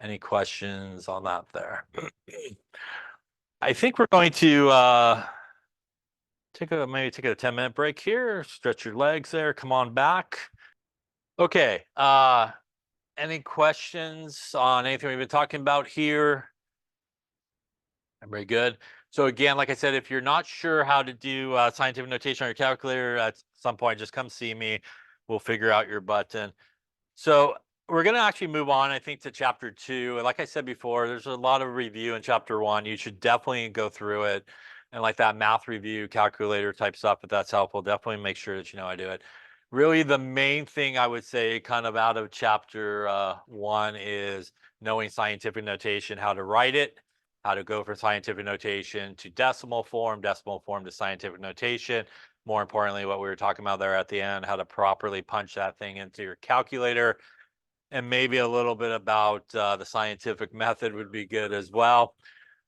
Any questions on that there? I think we're going to maybe take a 10-minute break here, stretch your legs there, come on back. Okay, any questions on anything we've been talking about here? Very good. So again, like I said, if you're not sure how to do scientific notation on your calculator, at some point, just come see me. We'll figure out your button. So we're going to actually move on, I think, to chapter 2. And like I said before, there's a lot of review in chapter 1. You should definitely go through it. And like that math review, calculator type stuff, if that's helpful, definitely make sure that you know how to do it. Really, the main thing I would say kind of out of chapter 1 is knowing scientific notation, how to write it, how to go from scientific notation to decimal form to scientific notation. More importantly, what we were talking about there at the end, how to properly punch that thing into your calculator, and maybe a little bit about the scientific method would be good as well.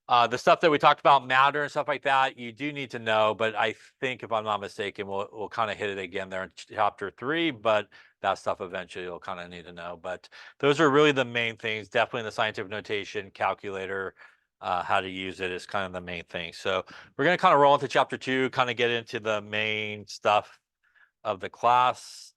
The stuff that we talked about, matter and stuff like that, you do need to know, but I think if I'm not mistaken, we'll kind of hit it again there in chapter 3, but that stuff eventually you'll kind of need to know. But those are really the main things. Definitely the scientific notation, calculator, how to use it is kind of the main thing. So we're going to kind of roll into chapter 2, kind of get into the main stuff of the class.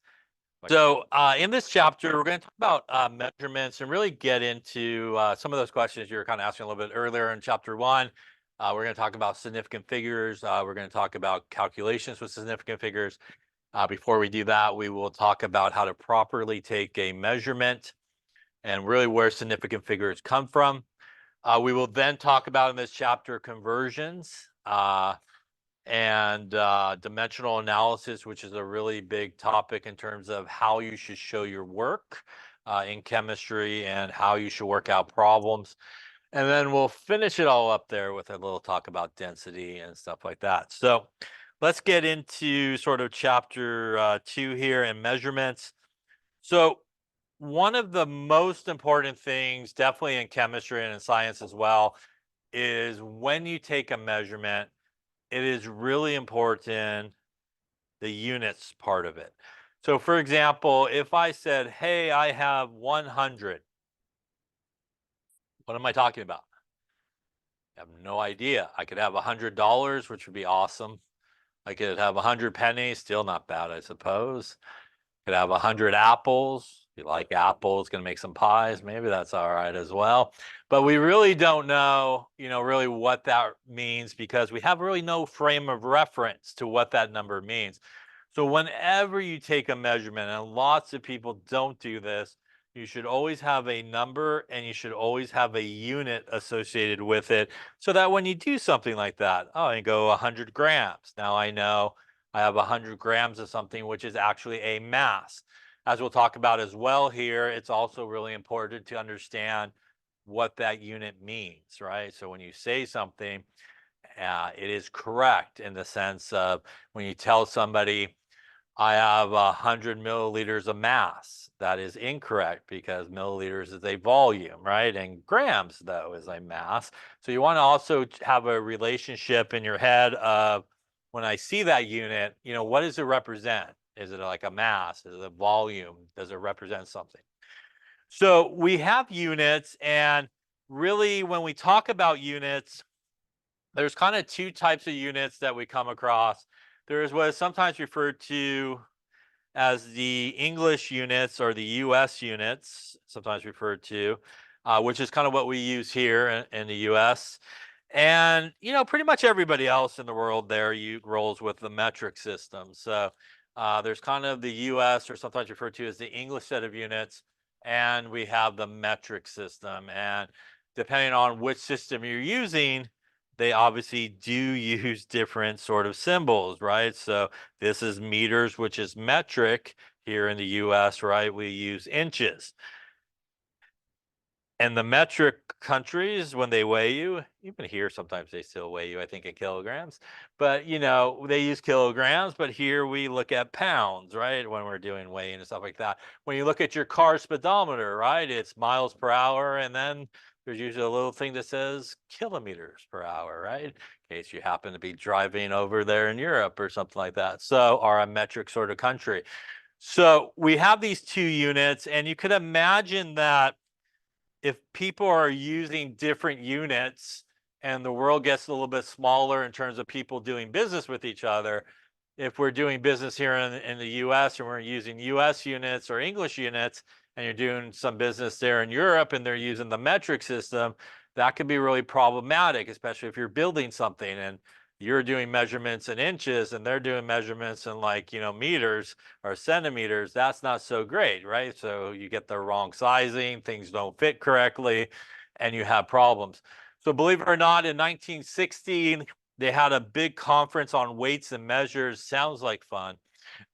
So in this chapter, we're going to talk about measurements and really get into some of those questions you were kind of asking a little bit earlier in chapter 1. We're going to talk about significant figures. We're going to talk about calculations with significant figures. Before we do that, we will talk about how to properly take a measurement and really where significant figures come from. We will then talk about in this chapter conversions and dimensional analysis, which is a really big topic in terms of how you should show your work in chemistry and how you should work out problems. And then we'll finish it all up there with a little talk about density and stuff like that. So let's get into sort of chapter 2 here and measurements. So one of the most important things, definitely in chemistry and in science as well, is when you take a measurement, it is really important, the units part of it. So for example, if I said, hey, I have 100, what am I talking about? I have no idea. I could have $100, which would be awesome. I could have 100 pennies, still not bad, I suppose. Could have 100 apples. If you like apples, gonna make some pies, maybe that's all right as well. But we really don't know, really what that means because we have really no frame of reference to what that number means. So whenever you take a measurement, and lots of people don't do this, You should always have a number and you should always have a unit associated with it so that when you do something like that, oh, I go 100 grams. Now I know I have 100 grams of something, which is actually a mass. As we'll talk about as well here, it's also really important to understand what that unit means, right? So when you say something, it is correct in the sense of when you tell somebody, I have 100 milliliters of mass. That is incorrect because milliliters is a volume, right? And grams, though, is a mass. So you want to also have a relationship in your head of when I see that unit, what does it represent? Is it like a mass? Is it a volume? Does it represent something? So we have units, and really, when we talk about units, there's kind of two types of units that we come across. There is what is sometimes referred to as the English units or the US units, sometimes referred to, which is kind of what we use here in the US. And, pretty much everybody else in the world there rolls with the metric system. So there's kind of the US, or sometimes referred to as the English set of units, and we have the metric system. And depending on which system you're using, they obviously do use different sort of symbols, right? So this is meters, which is metric. Here in the US, right, we use inches. And the metric countries, when they weigh you, even here, sometimes they still weigh you, I think, in kilograms. But, they use kilograms, but here we look at pounds, right, when we're doing weighing and stuff like that. When you look at your car speedometer, right, it's miles per hour. And then there's usually a little thing that says kilometers per hour, right, in case you happen to be driving over there in Europe or something like that. So, or a metric sort of country. So we have these two units, and you could imagine that if people are using different units and the world gets a little bit smaller in terms of people doing business with each other, if we're doing business here in the US and we're using US units or English units, and you're doing some business there in Europe and they're using the metric system, that could be really problematic, especially if you're building something and you're doing measurements in inches and they're doing measurements in, like, meters or centimeters. That's not so great, right? So you get the wrong sizing, things don't fit correctly, and you have problems. So believe it or not, in 1916, they had a big conference on weights and measures. Sounds like fun.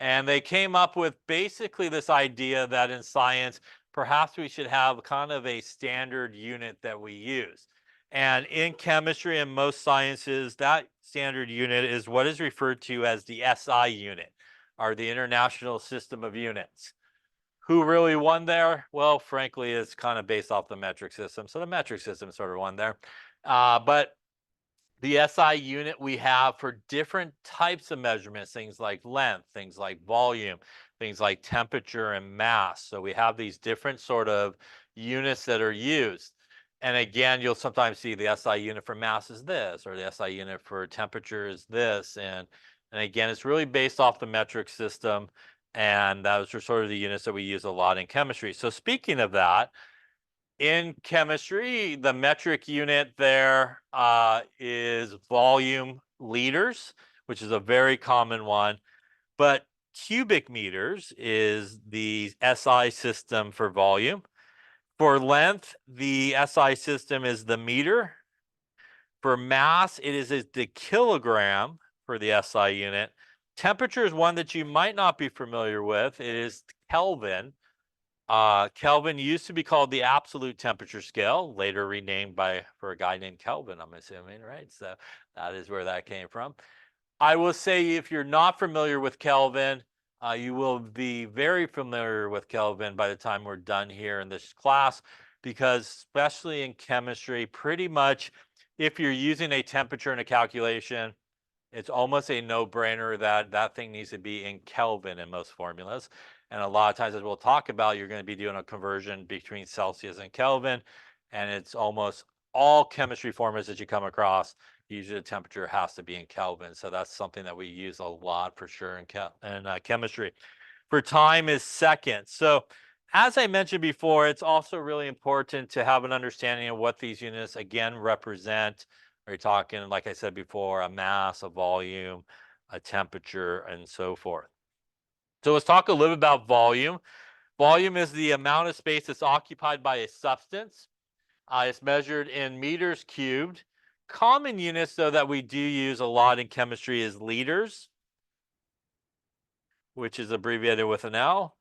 And they came up with basically this idea that in science, perhaps we should have kind of a standard unit that we use. And in chemistry and most sciences, that standard unit is what is referred to as the SI unit, or the International System of Units. Who really won there? Well, frankly, it's kind of based off the metric system. So the metric system sort of won there. But the SI unit we have for different types of measurements, things like length, things like volume, things like temperature and mass. So we have these different sort of units that are used. And again, you'll sometimes see the SI unit for mass is this, or the SI unit for temperature is this. And again, it's really based off the metric system. And those are sort of the units that we use a lot in chemistry. So speaking of that, in chemistry, the metric unit there is volume liters, which is a very common one. But cubic meters is the SI system for volume. For length, the SI system is the meter. For mass, it is the kilogram for the SI unit. Temperature is one that you might not be familiar with. It is Kelvin. Kelvin used to be called the absolute temperature scale, later renamed for a guy named Kelvin, I'm assuming, right? So that is where that came from. I will say, if you're not familiar with Kelvin, you will be very familiar with Kelvin by the time we're done here in this class, because especially in chemistry, pretty much if you're using a temperature in a calculation, it's almost a no-brainer that that thing needs to be in Kelvin in most formulas. And a lot of times, as we'll talk about, you're going to be doing a conversion between Celsius and Kelvin. And it's almost all chemistry formulas that you come across, usually the temperature has to be in Kelvin. So that's something that we use a lot for sure in chemistry. For time is seconds. So as I mentioned before, it's also really important to have an understanding of what these units, again, represent. Are you talking, like I said before, a mass, a volume, a temperature, and so forth? So let's talk a little bit about volume. Volume is the amount of space that's occupied by a substance. It's measured in meters cubed. Common units, though, that we do use a lot in chemistry is liters, which is abbreviated with an L,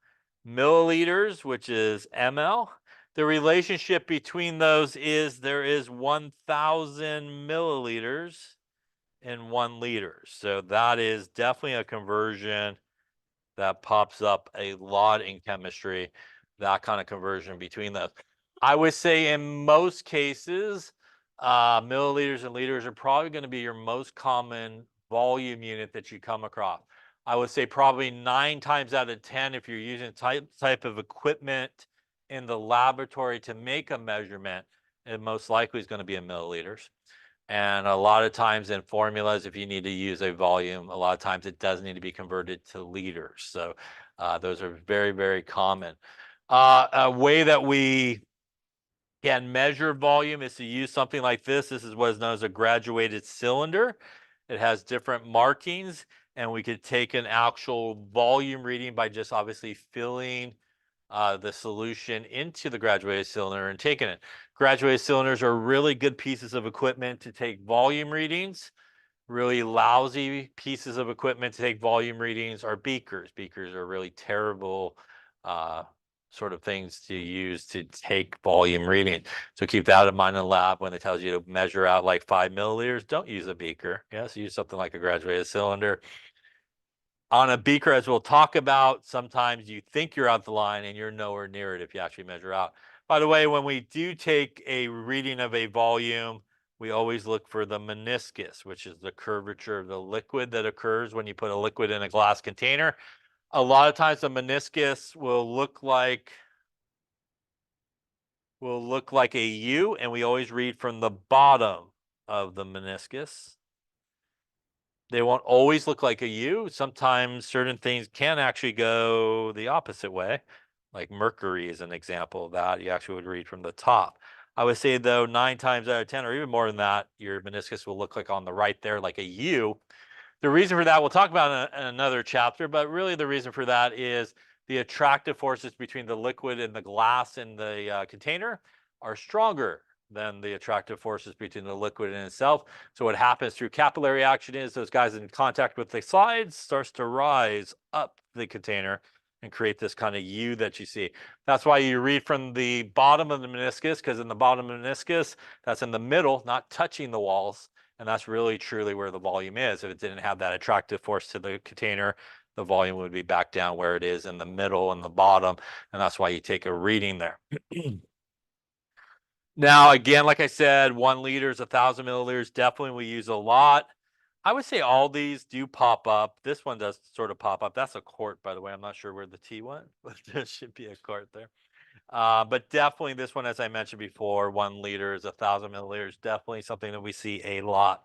milliliters, which is ml. The relationship between those is there is 1,000 milliliters in 1 liter. So that is definitely a conversion that pops up a lot in chemistry, that kind of conversion between those. I would say in most cases, milliliters and liters are probably going to be your most common volume unit that you come across. I would say probably 9 times out of 10, if you're using type of equipment in the laboratory to make a measurement, it most likely is going to be in milliliters. And a lot of times in formulas, if you need to use a volume, a lot of times it does need to be converted to liters. So those are very, very common. A way that we can measure volume is to use something like this. This is what is known as a graduated cylinder. It has different markings, and we could take an actual volume reading by just obviously filling the solution into the graduated cylinder and taking it. Graduated cylinders are really good pieces of equipment to take volume readings. Really lousy pieces of equipment to take volume readings are beakers. Beakers are really terrible sort of things to use to take volume readings. So keep that in mind in the lab when it tells you to measure out like 5 milliliters. Don't use a beaker. Yes, use something like a graduated cylinder. On a beaker, as we'll talk about, sometimes you think you're out the line and you're nowhere near it if you actually measure out. By the way, when we do take a reading of a volume, we always look for the meniscus, which is the curvature of the liquid that occurs when you put a liquid in a glass container. A lot of times the meniscus will look like a U, and we always read from the bottom of the meniscus. They won't always look like a U. Sometimes certain things can actually go the opposite way. Like mercury is an example of that. You actually would read from the top. I would say, though, 9 times out of 10, or even more than that, your meniscus will look like on the right there, like a U. The reason for that, we'll talk about in another chapter, but really the reason for that is the attractive forces between the liquid and the glass in the container are stronger than the attractive forces between the liquid and itself. So what happens through capillary action is those guys in contact with the sides starts to rise up the container and create this kind of U that you see. That's why you read from the bottom of the meniscus, because in the bottom of the meniscus, that's in the middle, not touching the walls. And that's really truly where the volume is. If it didn't have that attractive force to the container, the volume would be back down where it is in the middle and the bottom. And that's why you take a reading there. Now, again, like I said, 1 liter is 1,000 milliliters. Definitely we use a lot. I would say all these do pop up. This one does sort of pop up. That's a quart, by the way. I'm not sure where the T went, but there should be a quart there. But definitely this one, as I mentioned before, 1 liter is 1,000 milliliters. Definitely something that we see a lot.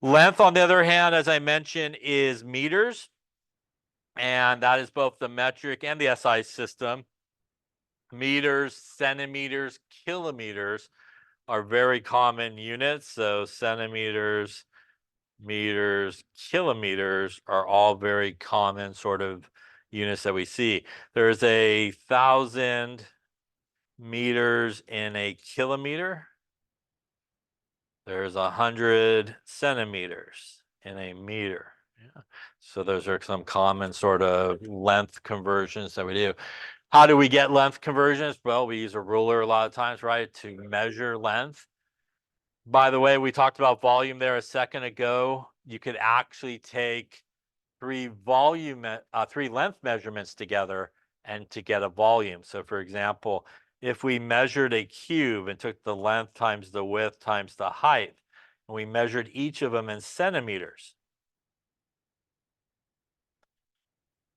Length, on the other hand, as I mentioned, is meters. And that is both the metric and the SI system. Meters, centimeters, kilometers are very common units. So centimeters, meters, kilometers are all very common sort of units that we see. There's 1,000 meters in a kilometer. There's 100 centimeters in a meter. Yeah. So those are some common sort of length conversions that we do. How do we get length conversions? Well, we use a ruler a lot of times, right, to measure length. By the way, we talked about volume there a second ago. You could actually take 3 length measurements together and to get a volume. So for example, if we measured a cube and took the length times the width times the height, and we measured each of them in centimeters,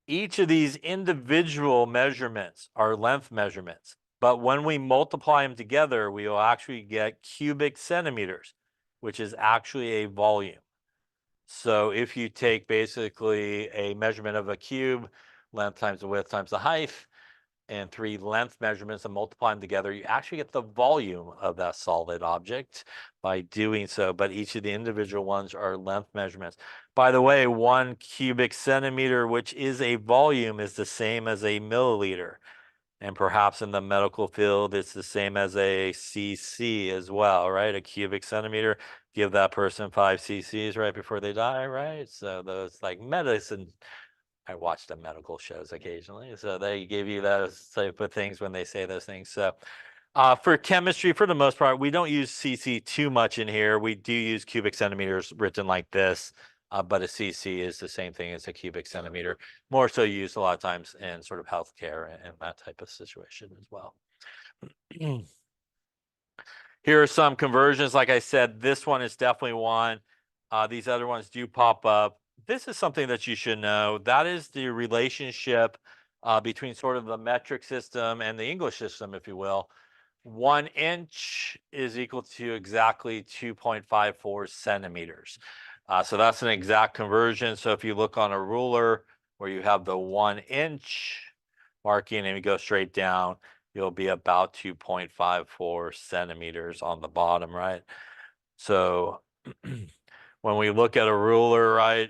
each of these individual measurements are length measurements. But when we multiply them together, we will actually get cubic centimeters, which is actually a volume. So if you take basically a measurement of a cube, length times the width times the height, and 3 length measurements and multiply them together, you actually get the volume of that solid object by doing so. But each of the individual ones are length measurements. By the way, 1 cubic centimeter, which is a volume, is the same as a milliliter. And perhaps in the medical field, it's the same as a cc as well, right? A cubic centimeter, give that person 5 cc's right before they die, right? So those like medicine, I watch the medical shows occasionally, so they give you those type of things when they say those things. So for chemistry, for the most part, we don't use cc too much in here. We do use cubic centimeters written like this, but a cc is the same thing as a cubic centimeter. More so used a lot of times in sort of healthcare and that type of situation as well. Here are some conversions. Like I said, this one is definitely one. These other ones do pop up. This is something that you should know. That is the relationship between sort of the metric system and the English system, if you will. 1 inch is equal to exactly 2.54 centimeters. So that's an exact conversion. So if you look on a ruler where you have the 1 inch marking and you go straight down, you'll be about 2.54 centimeters on the bottom, right? So when we look at a ruler, right,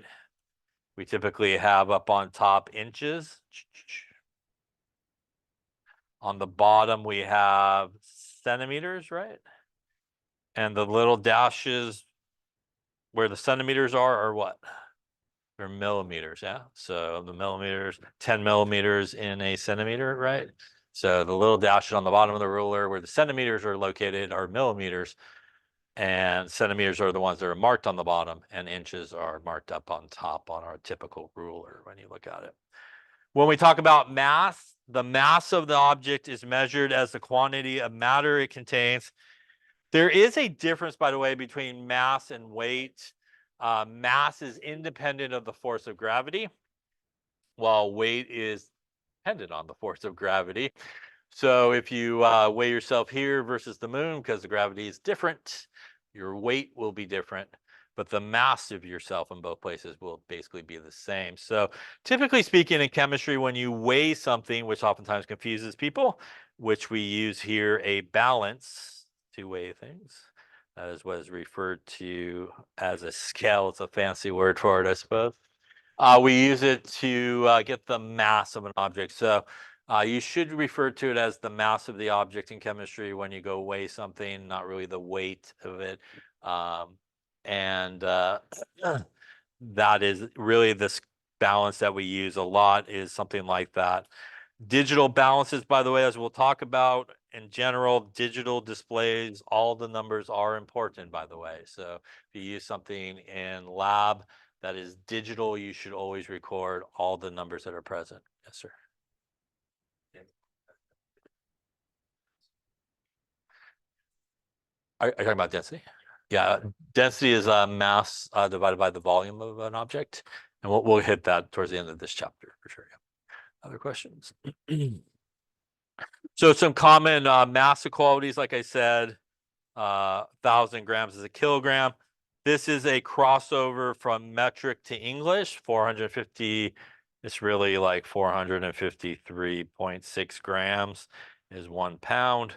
we typically have up on top inches. On the bottom, we have centimeters, right? And the little dashes where the centimeters are what? They're millimeters, yeah? So the millimeters, 10 millimeters in a centimeter, right? So the little dashes on the bottom of the ruler where the centimeters are located are millimeters, and centimeters are the ones that are marked on the bottom, and inches are marked up on top on our typical ruler when you look at it. When we talk about mass, the mass of the object is measured as the quantity of matter it contains. There is a difference, by the way, between mass and weight. Mass is independent of the force of gravity, while weight is dependent on the force of gravity. So if you weigh yourself here versus the moon, because the gravity is different, your weight will be different, but the mass of yourself in both places will basically be the same. So typically speaking in chemistry, when you weigh something, which oftentimes confuses people, which we use here a balance to weigh things. That is what is referred to as a scale. It's a fancy word for it, I suppose. We use it to get the mass of an object. So you should refer to it as the mass of the object in chemistry when you go weigh something, not really the weight of it. And that is really this balance that we use a lot is something like that. Digital balances, by the way, as we'll talk about in general, digital displays, all the numbers are important, by the way. So if you use something in lab that is digital, you should always record all the numbers that are present. Yes, sir. Are you talking about density? Yeah, density is mass divided by the volume of an object. And we'll hit that towards the end of this chapter for sure. Yeah. Other questions? So some common mass equalities, like I said, 1,000 grams is a kilogram. This is a crossover from metric to English. 450, it's really like 453.6 grams is 1 pound.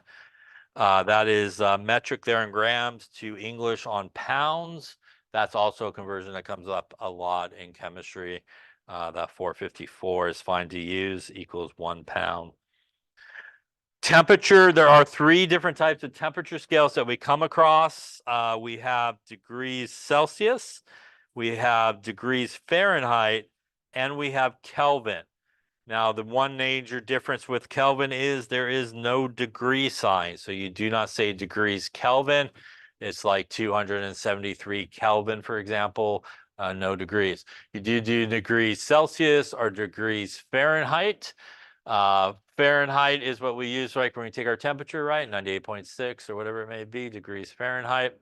That is metric there in grams to English on pounds. That's also a conversion that comes up a lot in chemistry. That 454 is fine to use, equals 1 pound. Temperature, there are 3 different types of temperature scales that we come across. We have degrees Celsius, we have degrees Fahrenheit, and we have Kelvin. Now, the one major difference with Kelvin is there is no degree sign. So you do not say degrees Kelvin. It's like 273 Kelvin, for example, no degrees. You do degrees Celsius or degrees Fahrenheit. Fahrenheit is what we use like when we take our temperature, right? 98.6 or whatever it may be, degrees Fahrenheit.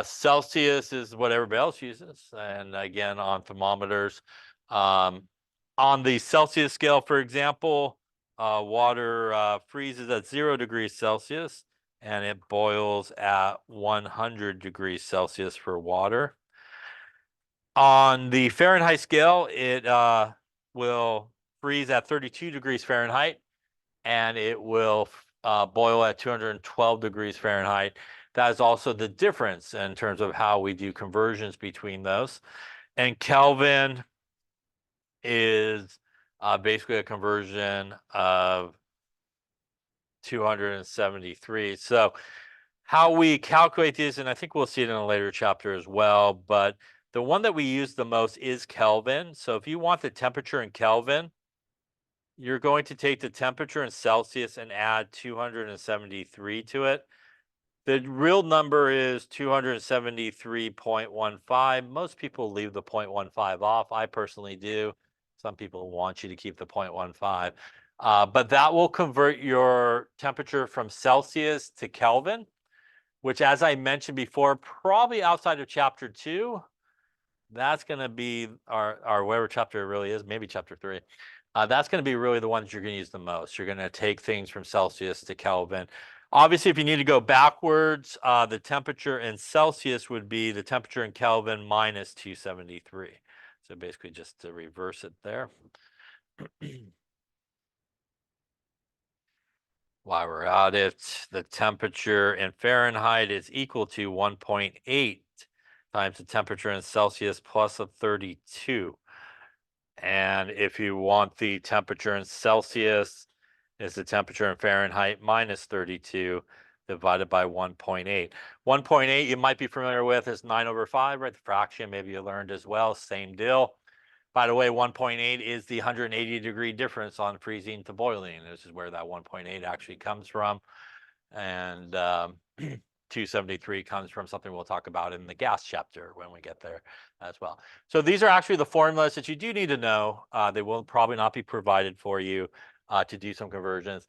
Celsius is what everybody else uses. And again, on thermometers. On the Celsius scale, for example, water freezes at 0 degrees Celsius and it boils at 100 degrees Celsius for water. On the Fahrenheit scale, it will freeze at 32 degrees Fahrenheit and it will boil at 212 degrees Fahrenheit. That is also the difference in terms of how we do conversions between those. And Kelvin is basically a conversion of 273. So how we calculate these, and I think we'll see it in a later chapter as well, but the one that we use the most is Kelvin. So if you want the temperature in Kelvin, you're going to take the temperature in Celsius and add 273 to it. The real number is 273.15. Most people leave the 0.15 off. I personally do. Some people want you to keep the 0.15. But that will convert your temperature from Celsius to Kelvin, which, as I mentioned before, probably outside of chapter 2, that's going to be our whatever chapter it really is, maybe chapter 3. That's going to be really the ones you're going to use the most. You're going to take things from Celsius to Kelvin. Obviously, if you need to go backwards, the temperature in Celsius would be the temperature in Kelvin minus 273. So basically just to reverse it there. While we're at it, the temperature in Fahrenheit is equal to 1.8 times the temperature in Celsius plus a 32. And if you want the temperature in Celsius, is the temperature in Fahrenheit minus 32 divided by 1.8. 1.8 you might be familiar with is 9/5, right? The fraction maybe you learned as well, same deal. By the way, 1.8 is the 180-degree difference on freezing to boiling. This is where that 1.8 actually comes from. And 273 comes from something we'll talk about in the gas chapter when we get there as well. So these are actually the formulas that you do need to know. They will probably not be provided for you to do some conversions.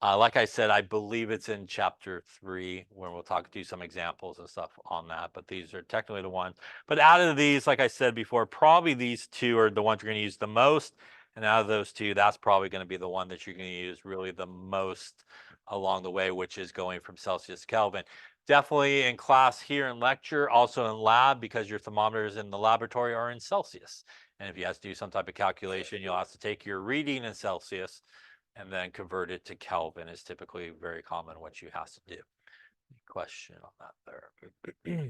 Like I said, I believe it's in chapter 3 when we'll do some examples and stuff on that, but these are technically the ones. But out of these, like I said before, probably these two are the ones you're going to use the most. And out of those two, that's probably going to be the one that you're going to use really the most along the way, which is going from Celsius to Kelvin. Definitely in class here in lecture, also in lab, because your thermometers in the laboratory are in Celsius. And if you have to do some type of calculation, you'll have to take your reading in Celsius and then convert it to Kelvin is typically very common what you have to do. Question on that there.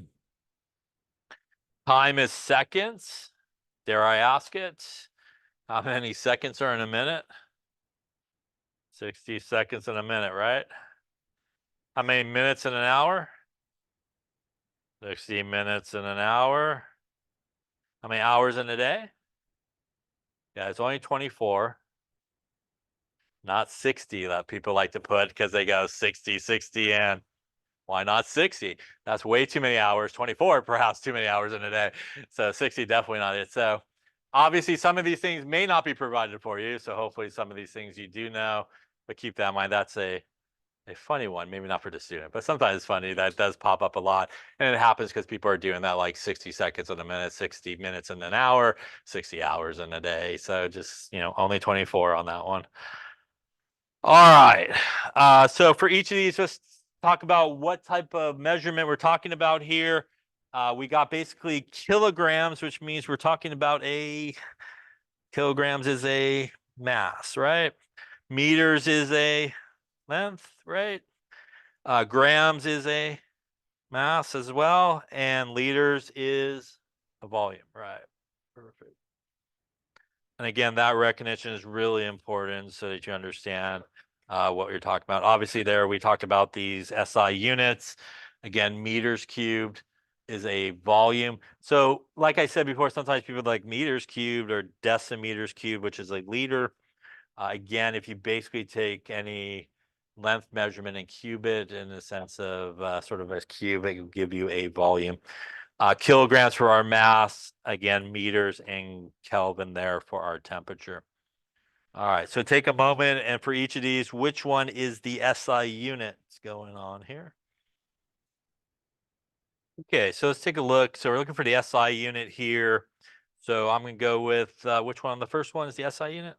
Time is seconds. Dare I ask it? How many seconds are in a minute? 60 seconds in a minute, right? How many minutes in an hour? 60 minutes in an hour. How many hours in a day? Yeah, it's only 24. Not 60 that people like to put because they go 60, 60, and why not 60? That's way too many hours. 24, perhaps too many hours in a day. So 60, definitely not it. So obviously some of these things may not be provided for you. So hopefully some of these things you do know, but keep that in mind. That's a funny one, maybe not for the student, but sometimes it's funny. That does pop up a lot. And it happens because people are doing that like 60 seconds in a minute, 60 minutes in an hour, 60 hours in a day. So just, only 24 on that one. All right. So for each of these, just talk about what type of measurement we're talking about here. We got basically kilograms, which means we're talking about kilograms is a mass, right? Meters is a length, right? Grams is a mass as well, and liters is a volume, right? Perfect. And again, that recognition is really important so that you understand what you're talking about. Obviously, there we talked about these SI units. Again, meters cubed is a volume. So, like I said before, sometimes people like meters cubed or decimeters cubed, which is a liter. Again, if you basically take any length measurement and cube it in the sense of sort of a cube, it will give you a volume. Kilograms for our mass, again, meters and Kelvin there for our temperature. All right, so take a moment, and for each of these, which one is the SI unit going on here? Okay, so let's take a look. So we're looking for the SI unit here. So I'm going to go with which one? The first one is the SI unit?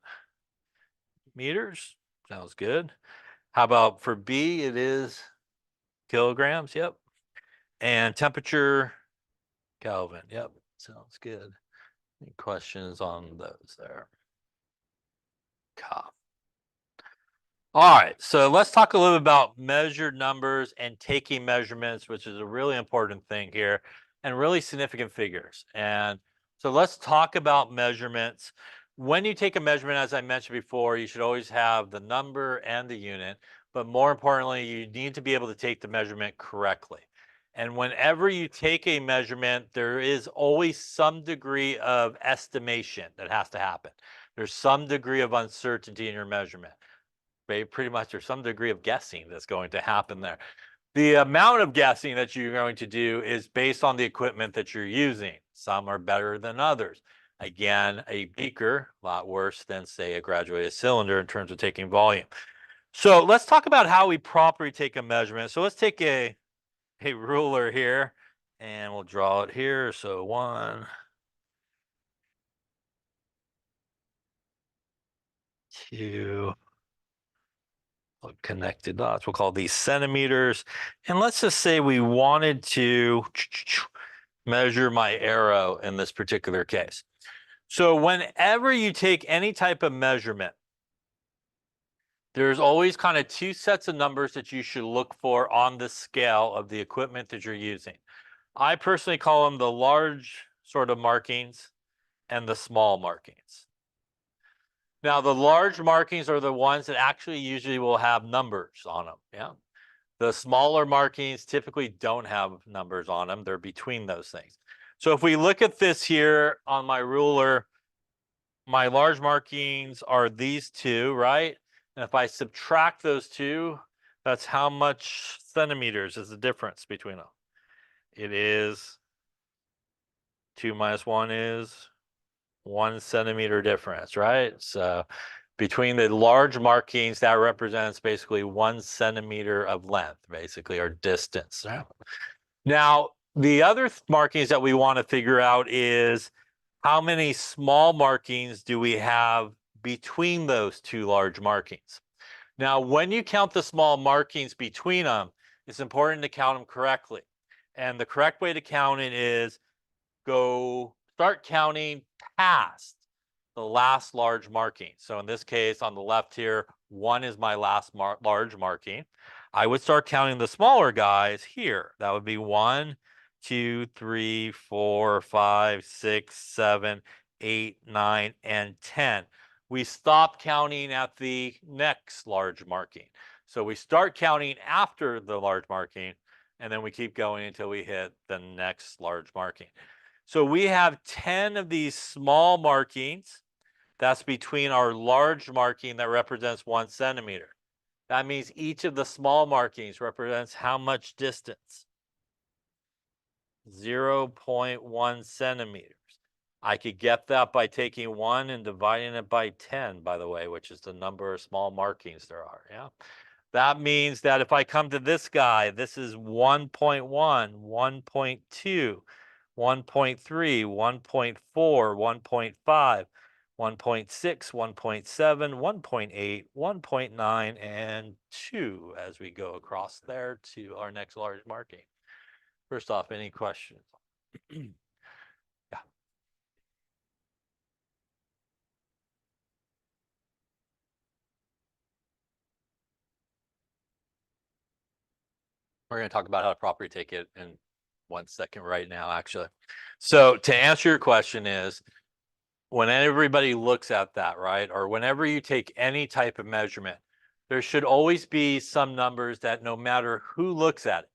Meters. Sounds good. How about for B? It is kilograms. Yep. And temperature, Kelvin. Yep. Sounds good. Any questions on those there? All right, so let's talk a little bit about measured numbers and taking measurements, which is a really important thing here, and really significant figures. And so let's talk about measurements. When you take a measurement, as I mentioned before, you should always have the number and the unit, but more importantly, you need to be able to take the measurement correctly. And whenever you take a measurement, there is always some degree of estimation that has to happen. There's some degree of uncertainty in your measurement. Pretty much there's some degree of guessing that's going to happen there. The amount of guessing that you're going to do is based on the equipment that you're using. Some are better than others. Again, a beaker, a lot worse than, say, a graduated cylinder in terms of taking volume. So let's talk about how we properly take a measurement. So let's take a ruler here and we'll draw it here. So 1, 2, connected dots. We'll call these centimeters. And let's just say we wanted to measure my arrow in this particular case. So whenever you take any type of measurement, there's always kind of two sets of numbers that you should look for on the scale of the equipment that you're using. I personally call them the large sort of markings and the small markings. Now, the large markings are the ones that actually usually will have numbers on them. Yeah. The smaller markings typically don't have numbers on them. They're between those things. So if we look at this here on my ruler, my large markings are these two, right? And if I subtract those two, that's how much centimeters is the difference between them. It is 2 minus 1 is 1 centimeter difference, right? So between the large markings, that represents basically 1 centimeter of length, basically, or distance. Now, the other markings that we want to figure out is how many small markings do we have between those two large markings? Now, when you count the small markings between them, it's important to count them correctly. And the correct way to count it is start counting past the last large marking. So in this case, on the left here, 1 is my last large marking. I would start counting the smaller guys here. That would be 1, 2, 3, 4, 5, 6, 7, 8, 9, and 10. We stop counting at the next large marking. So we start counting after the large marking, and then we keep going until we hit the next large marking. So we have 10 of these small markings. That's between our large marking that represents 1 centimeter. That means each of the small markings represents how much distance? 0.1 centimeters. I could get that by taking 1 and dividing it by 10, by the way, which is the number of small markings there are. Yeah. That means that if I come to this guy, this is 1.1, 1.2, 1.3, 1.4, 1.5, 1.6, 1.7, 1.8, 1.9, and 2 as we go across there to our next large marking. First off, any questions? Yeah. We're going to talk about how to properly take it in 1 second right now, actually. So to answer your question is, when everybody looks at that, right, or whenever you take any type of measurement, there should always be some numbers that no matter who looks at it,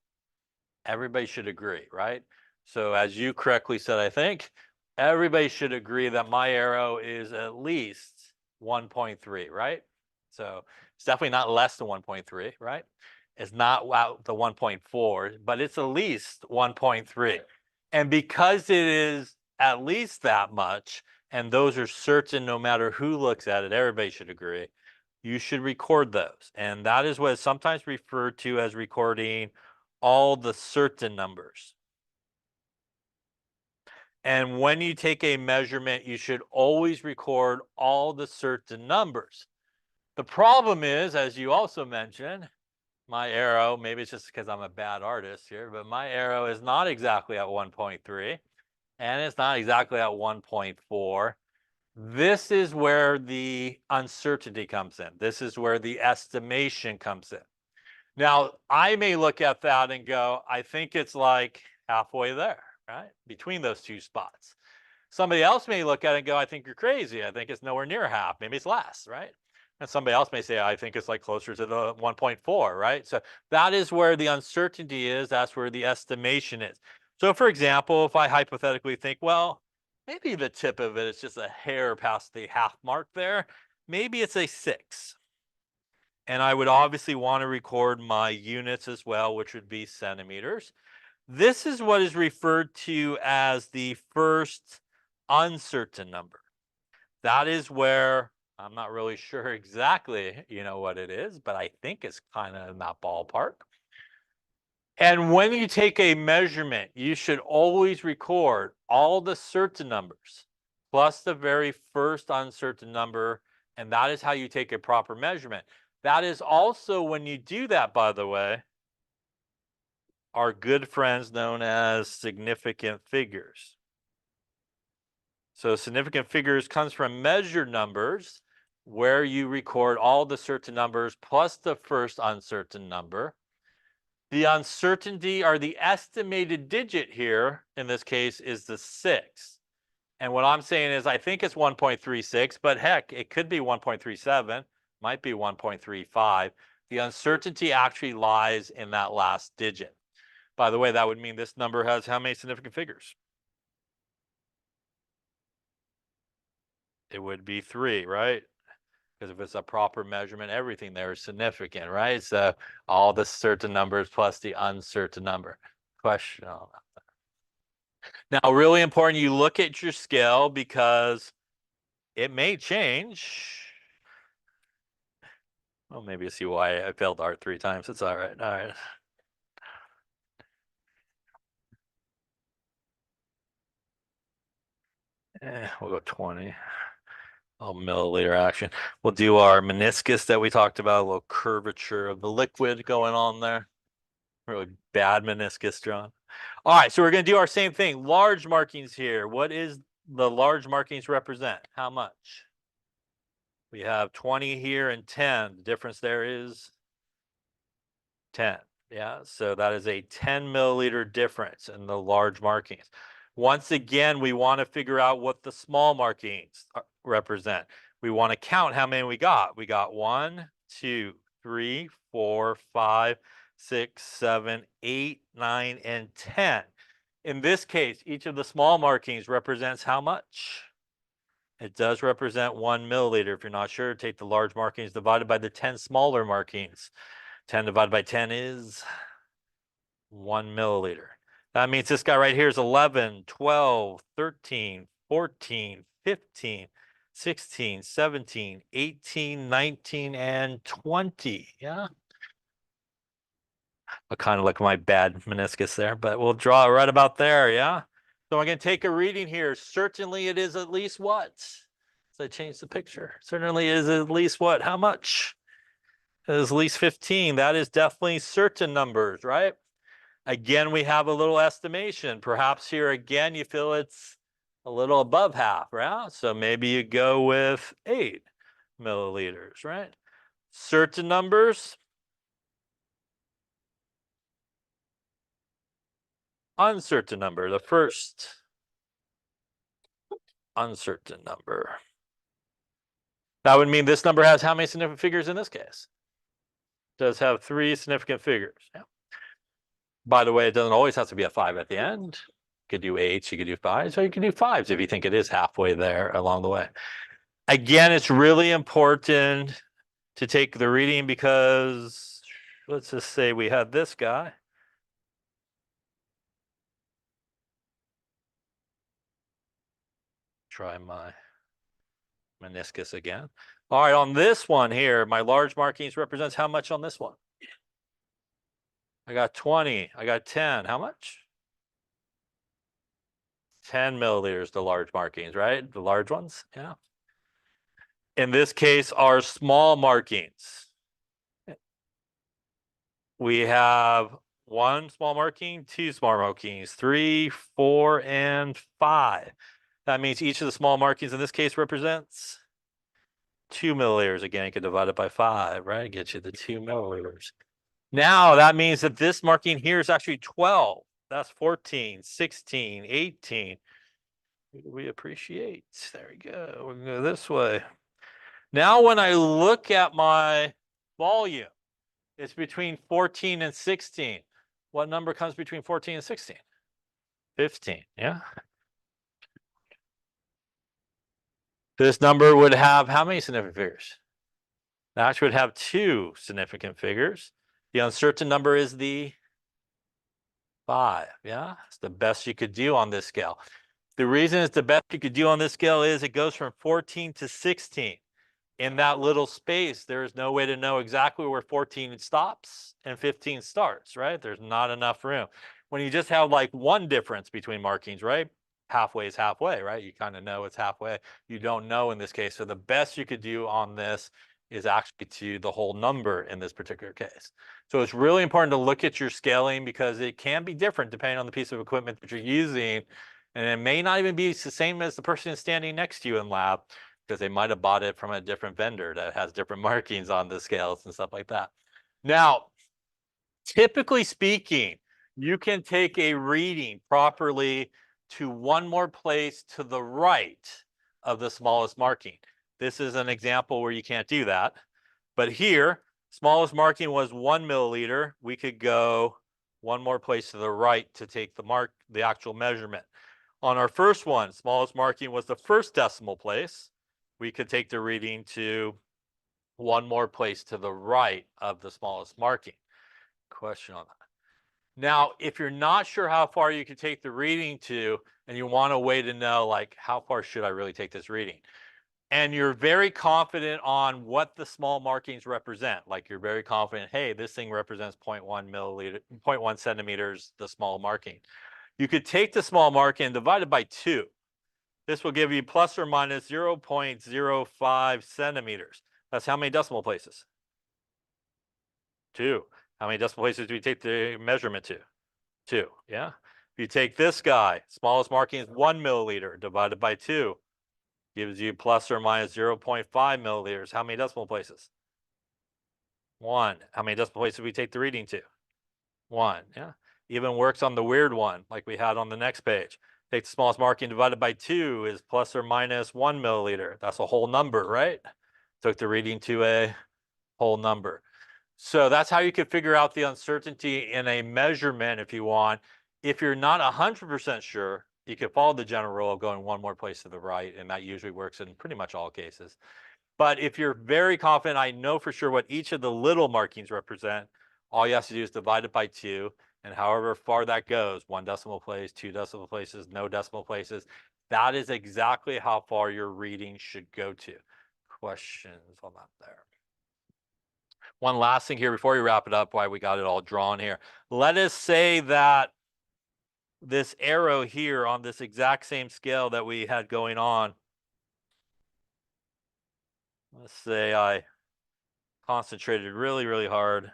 everybody should agree, right? So as you correctly said, I think, everybody should agree that my arrow is at least 1.3, right? So it's definitely not less than 1.3, right? It's not out the 1.4, but it's at least 1.3. And because it is at least that much, and those are certain no matter who looks at it, everybody should agree, you should record those. And that is what is sometimes referred to as recording all the certain numbers. And when you take a measurement, you should always record all the certain numbers. The problem is, as you also mentioned, my arrow, maybe it's just because I'm a bad artist here, but my arrow is not exactly at 1.3 and it's not exactly at 1.4. This is where the uncertainty comes in. This is where the estimation comes in. Now, I may look at that and go, I think it's like halfway there, right? Between those two spots. Somebody else may look at it and go, I think you're crazy. I think it's nowhere near half. Maybe it's less, right? And somebody else may say, I think it's like closer to the 1.4, right? So that is where the uncertainty is. That's where the estimation is. So, for example, if I hypothetically think, well, maybe the tip of it is just a hair past the half mark there, maybe it's a 6. And I would obviously want to record my units as well, which would be centimeters. This is what is referred to as the first uncertain number. That is where I'm not really sure exactly, what it is, but I think it's kind of in that ballpark. And when you take a measurement, you should always record all the certain numbers plus the very first uncertain number. And that is how you take a proper measurement. That is also, when you do that, by the way, are good friends known as significant figures. So significant figures comes from measured numbers, where you record all the certain numbers plus the first uncertain number. The uncertainty, or the estimated digit here in this case, is the 6. And what I'm saying is I think it's 1.36, but heck, it could be 1.37, might be 1.35. The uncertainty actually lies in that last digit. By the way, that would mean this number has how many significant figures? It would be 3, right? Because if it's a proper measurement, everything there is significant, right? So all the certain numbers plus the uncertain number. Question on that. Now, really important, you look at your scale because it may change. Well, maybe you see why I failed art 3 times. It's all right. All right. We'll go 20. Oh, milliliter action. We'll do our meniscus that we talked about, a little curvature of the liquid going on there. Really bad meniscus drawn. All right, so we're going to do our same thing. Large markings here. What is the large markings represent? How much? We have 20 here and 10. The difference there is 10. Yeah, so that is a 10 milliliter difference in the large markings. Once again, we want to figure out what the small markings represent. We want to count how many we got. We got 1, 2, 3, 4, 5, 6, 7, 8, 9, and 10. In this case, each of the small markings represents how much? It does represent 1 milliliter. If you're not sure, take the large markings divided by the 10 smaller markings. 10 divided by 10 is 1 milliliter. That means this guy right here is 11, 12, 13, 14, 15, 16, 17, 18, 19, and 20. Yeah. I kind of look at my bad meniscus there, but we'll draw it right about there. Yeah. So I'm going to take a reading here. Certainly it is at least what? So I change the picture. Certainly it is at least what? How much? It is at least 15. That is definitely certain numbers, right? Again, we have a little estimation. Perhaps here again, you feel it's a little above half, right? So maybe you go with 8 milliliters, right? Certain numbers. Uncertain number, the first uncertain number. That would mean this number has how many significant figures in this case? It does have 3 significant figures. Yeah. By the way, it doesn't always have to be a 5 at the end. You could do 8s, you could do 5s, or you could do 5s if you think it is halfway there along the way. Again, it's really important to take the reading because let's just say we had this guy. Try my meniscus again. All right, on this one here, my large markings represents how much on this one? I got 20. I got 10. How much? 10 milliliters, the large markings, right? The large ones. Yeah. In this case, our small markings. We have 1 small marking, 2 small markings, 3, 4, and 5. That means each of the small markings in this case represents 2 milliliters. Again, you can divide it by 5, right? Get you the 2 milliliters. Now that means that this marking here is actually 12. That's 14, 16, 18. We appreciate. There we go. We're going to go this way. Now when I look at my volume, it's between 14 and 16. What number comes between 14 and 16? 15, yeah? This number would have how many significant figures? It actually would have 2 significant figures. The uncertain number is the 5, yeah? It's the best you could do on this scale. The reason it's the best you could do on this scale is it goes from 14 to 16. In that little space, there's no way to know exactly where 14 stops and 15 starts, right? There's not enough room. When you just have like one difference between markings, right? Halfway is halfway, right? You kind of know it's halfway. You don't know in this case. So the best you could do on this is actually to the whole number in this particular case. So it's really important to look at your scaling because it can be different depending on the piece of equipment that you're using. And it may not even be the same as the person standing next to you in lab, because they might have bought it from a different vendor that has different markings on the scales and stuff like that. Now, typically speaking, you can take a reading properly to one more place to the right of the smallest marking. This is an example where you can't do that. But here, smallest marking was 1 milliliter. We could go one more place to the right to take the actual measurement. On our first one, smallest marking was the first decimal place. We could take the reading to one more place to the right of the smallest marking. Question on that. Now, if you're not sure how far you could take the reading to, and you want a way to know, like, how far should I really take this reading? And you're very confident on what the small markings represent. Like you're very confident, hey, this thing represents 0.1 milliliter, 0.1 centimeters, the small marking. You could take the small marking and divide it by 2. This will give you plus or minus 0.05 centimeters. That's how many decimal places? 2. How many decimal places do we take the measurement to? 2, yeah? If you take this guy, smallest marking is 1 milliliter, divided by 2, gives you plus or minus 0.5 milliliters. How many decimal places? 1. How many decimal places do we take the reading to? 1, yeah? Even works on the weird one, like we had on the next page. Take the smallest marking divided by 2 is plus or minus 1 milliliter. That's a whole number, right? Took the reading to a whole number. So that's how you can figure out the uncertainty in a measurement if you want. If you're not 100% sure, you can follow the general rule of going one more place to the right, and that usually works in pretty much all cases. But if you're very confident, I know for sure what each of the little markings represent, all you have to do is divide it by 2. And however far that goes, 1 decimal place, 2 decimal places, no decimal places, that is exactly how far your reading should go to. Questions on that there? One last thing here before we wrap it up, why we got it all drawn here. Let us say that this arrow here on this exact same scale that we had going on, let's say I concentrated really, really hard.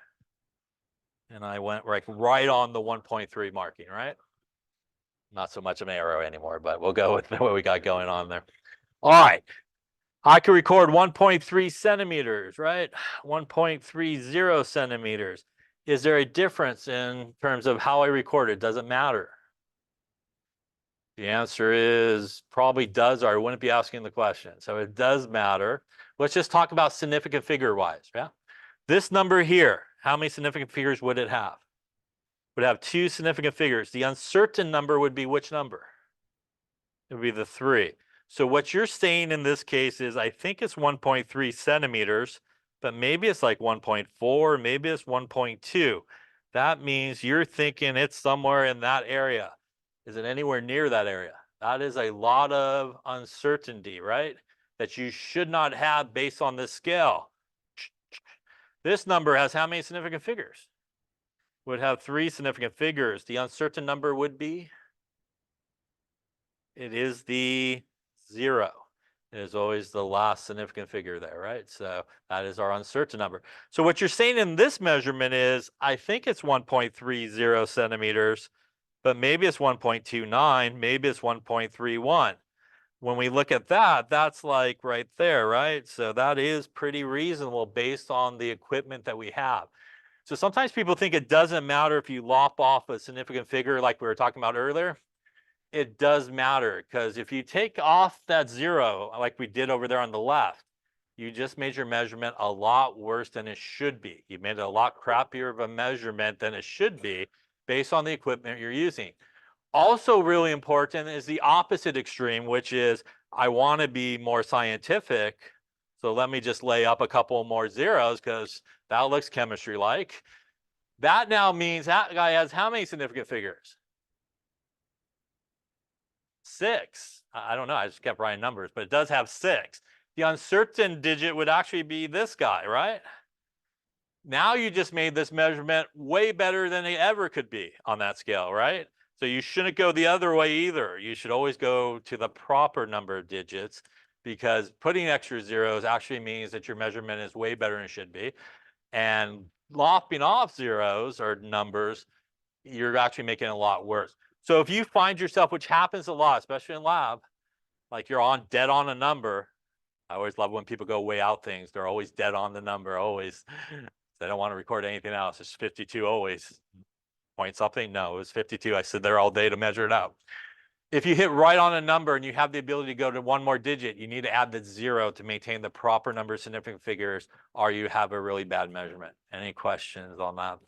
And I went like right on the 1.3 marking, right? Not so much of an arrow anymore, but we'll go with what we got going on there. All right. I can record 1.3 centimeters, right? 1.30 centimeters. Is there a difference in terms of how I record it? Does it matter? The answer is probably does, or I wouldn't be asking the question. So it does matter. Let's just talk about significant figure wise, yeah? This number here, how many significant figures would it have? Would have 2 significant figures. The uncertain number would be which number? It would be the 3. So what you're saying in this case is, I think it's 1.3 centimeters, but maybe it's like 1.4, maybe it's 1.2. That means you're thinking it's somewhere in that area. Is it anywhere near that area? That is a lot of uncertainty, right? That you should not have based on this scale. This number has how many significant figures? Would have 3 significant figures. The uncertain number would be? It is the 0. It is always the last significant figure there, right? So that is our uncertain number. So what you're saying in this measurement is, I think it's 1.30 centimeters, but maybe it's 1.29, maybe it's 1.31. When we look at that, that's like right there, right? So that is pretty reasonable based on the equipment that we have. So sometimes people think it doesn't matter if you lop off a significant figure like we were talking about earlier. It does matter, because if you take off that 0, like we did over there on the left, you just made your measurement a lot worse than it should be. You made it a lot crappier of a measurement than it should be based on the equipment you're using. Also really important is the opposite extreme, which is I want to be more scientific. So let me just lay up a couple more zeros because that looks chemistry-like. That now means that guy has how many significant figures? 6. I don't know. I just kept writing numbers, but it does have 6. The uncertain digit would actually be this guy, right? Now you just made this measurement way better than it ever could be on that scale, right? So you shouldn't go the other way either. You should always go to the proper number of digits, because putting extra zeros actually means that your measurement is way better than it should be. And lopping off zeros or numbers, you're actually making it a lot worse. So if you find yourself, which happens a lot, especially in lab, like you're on dead on a number. I always love when people go way out things. They're always dead on the number, always. They don't want to record anything else. It's 52 always. Point something? No, it was 52. I stood there all day to measure it out. If you hit right on a number and you have the ability to go to one more digit, you need to add the 0 to maintain the proper number of significant figures, or you have a really bad measurement. Any questions on that?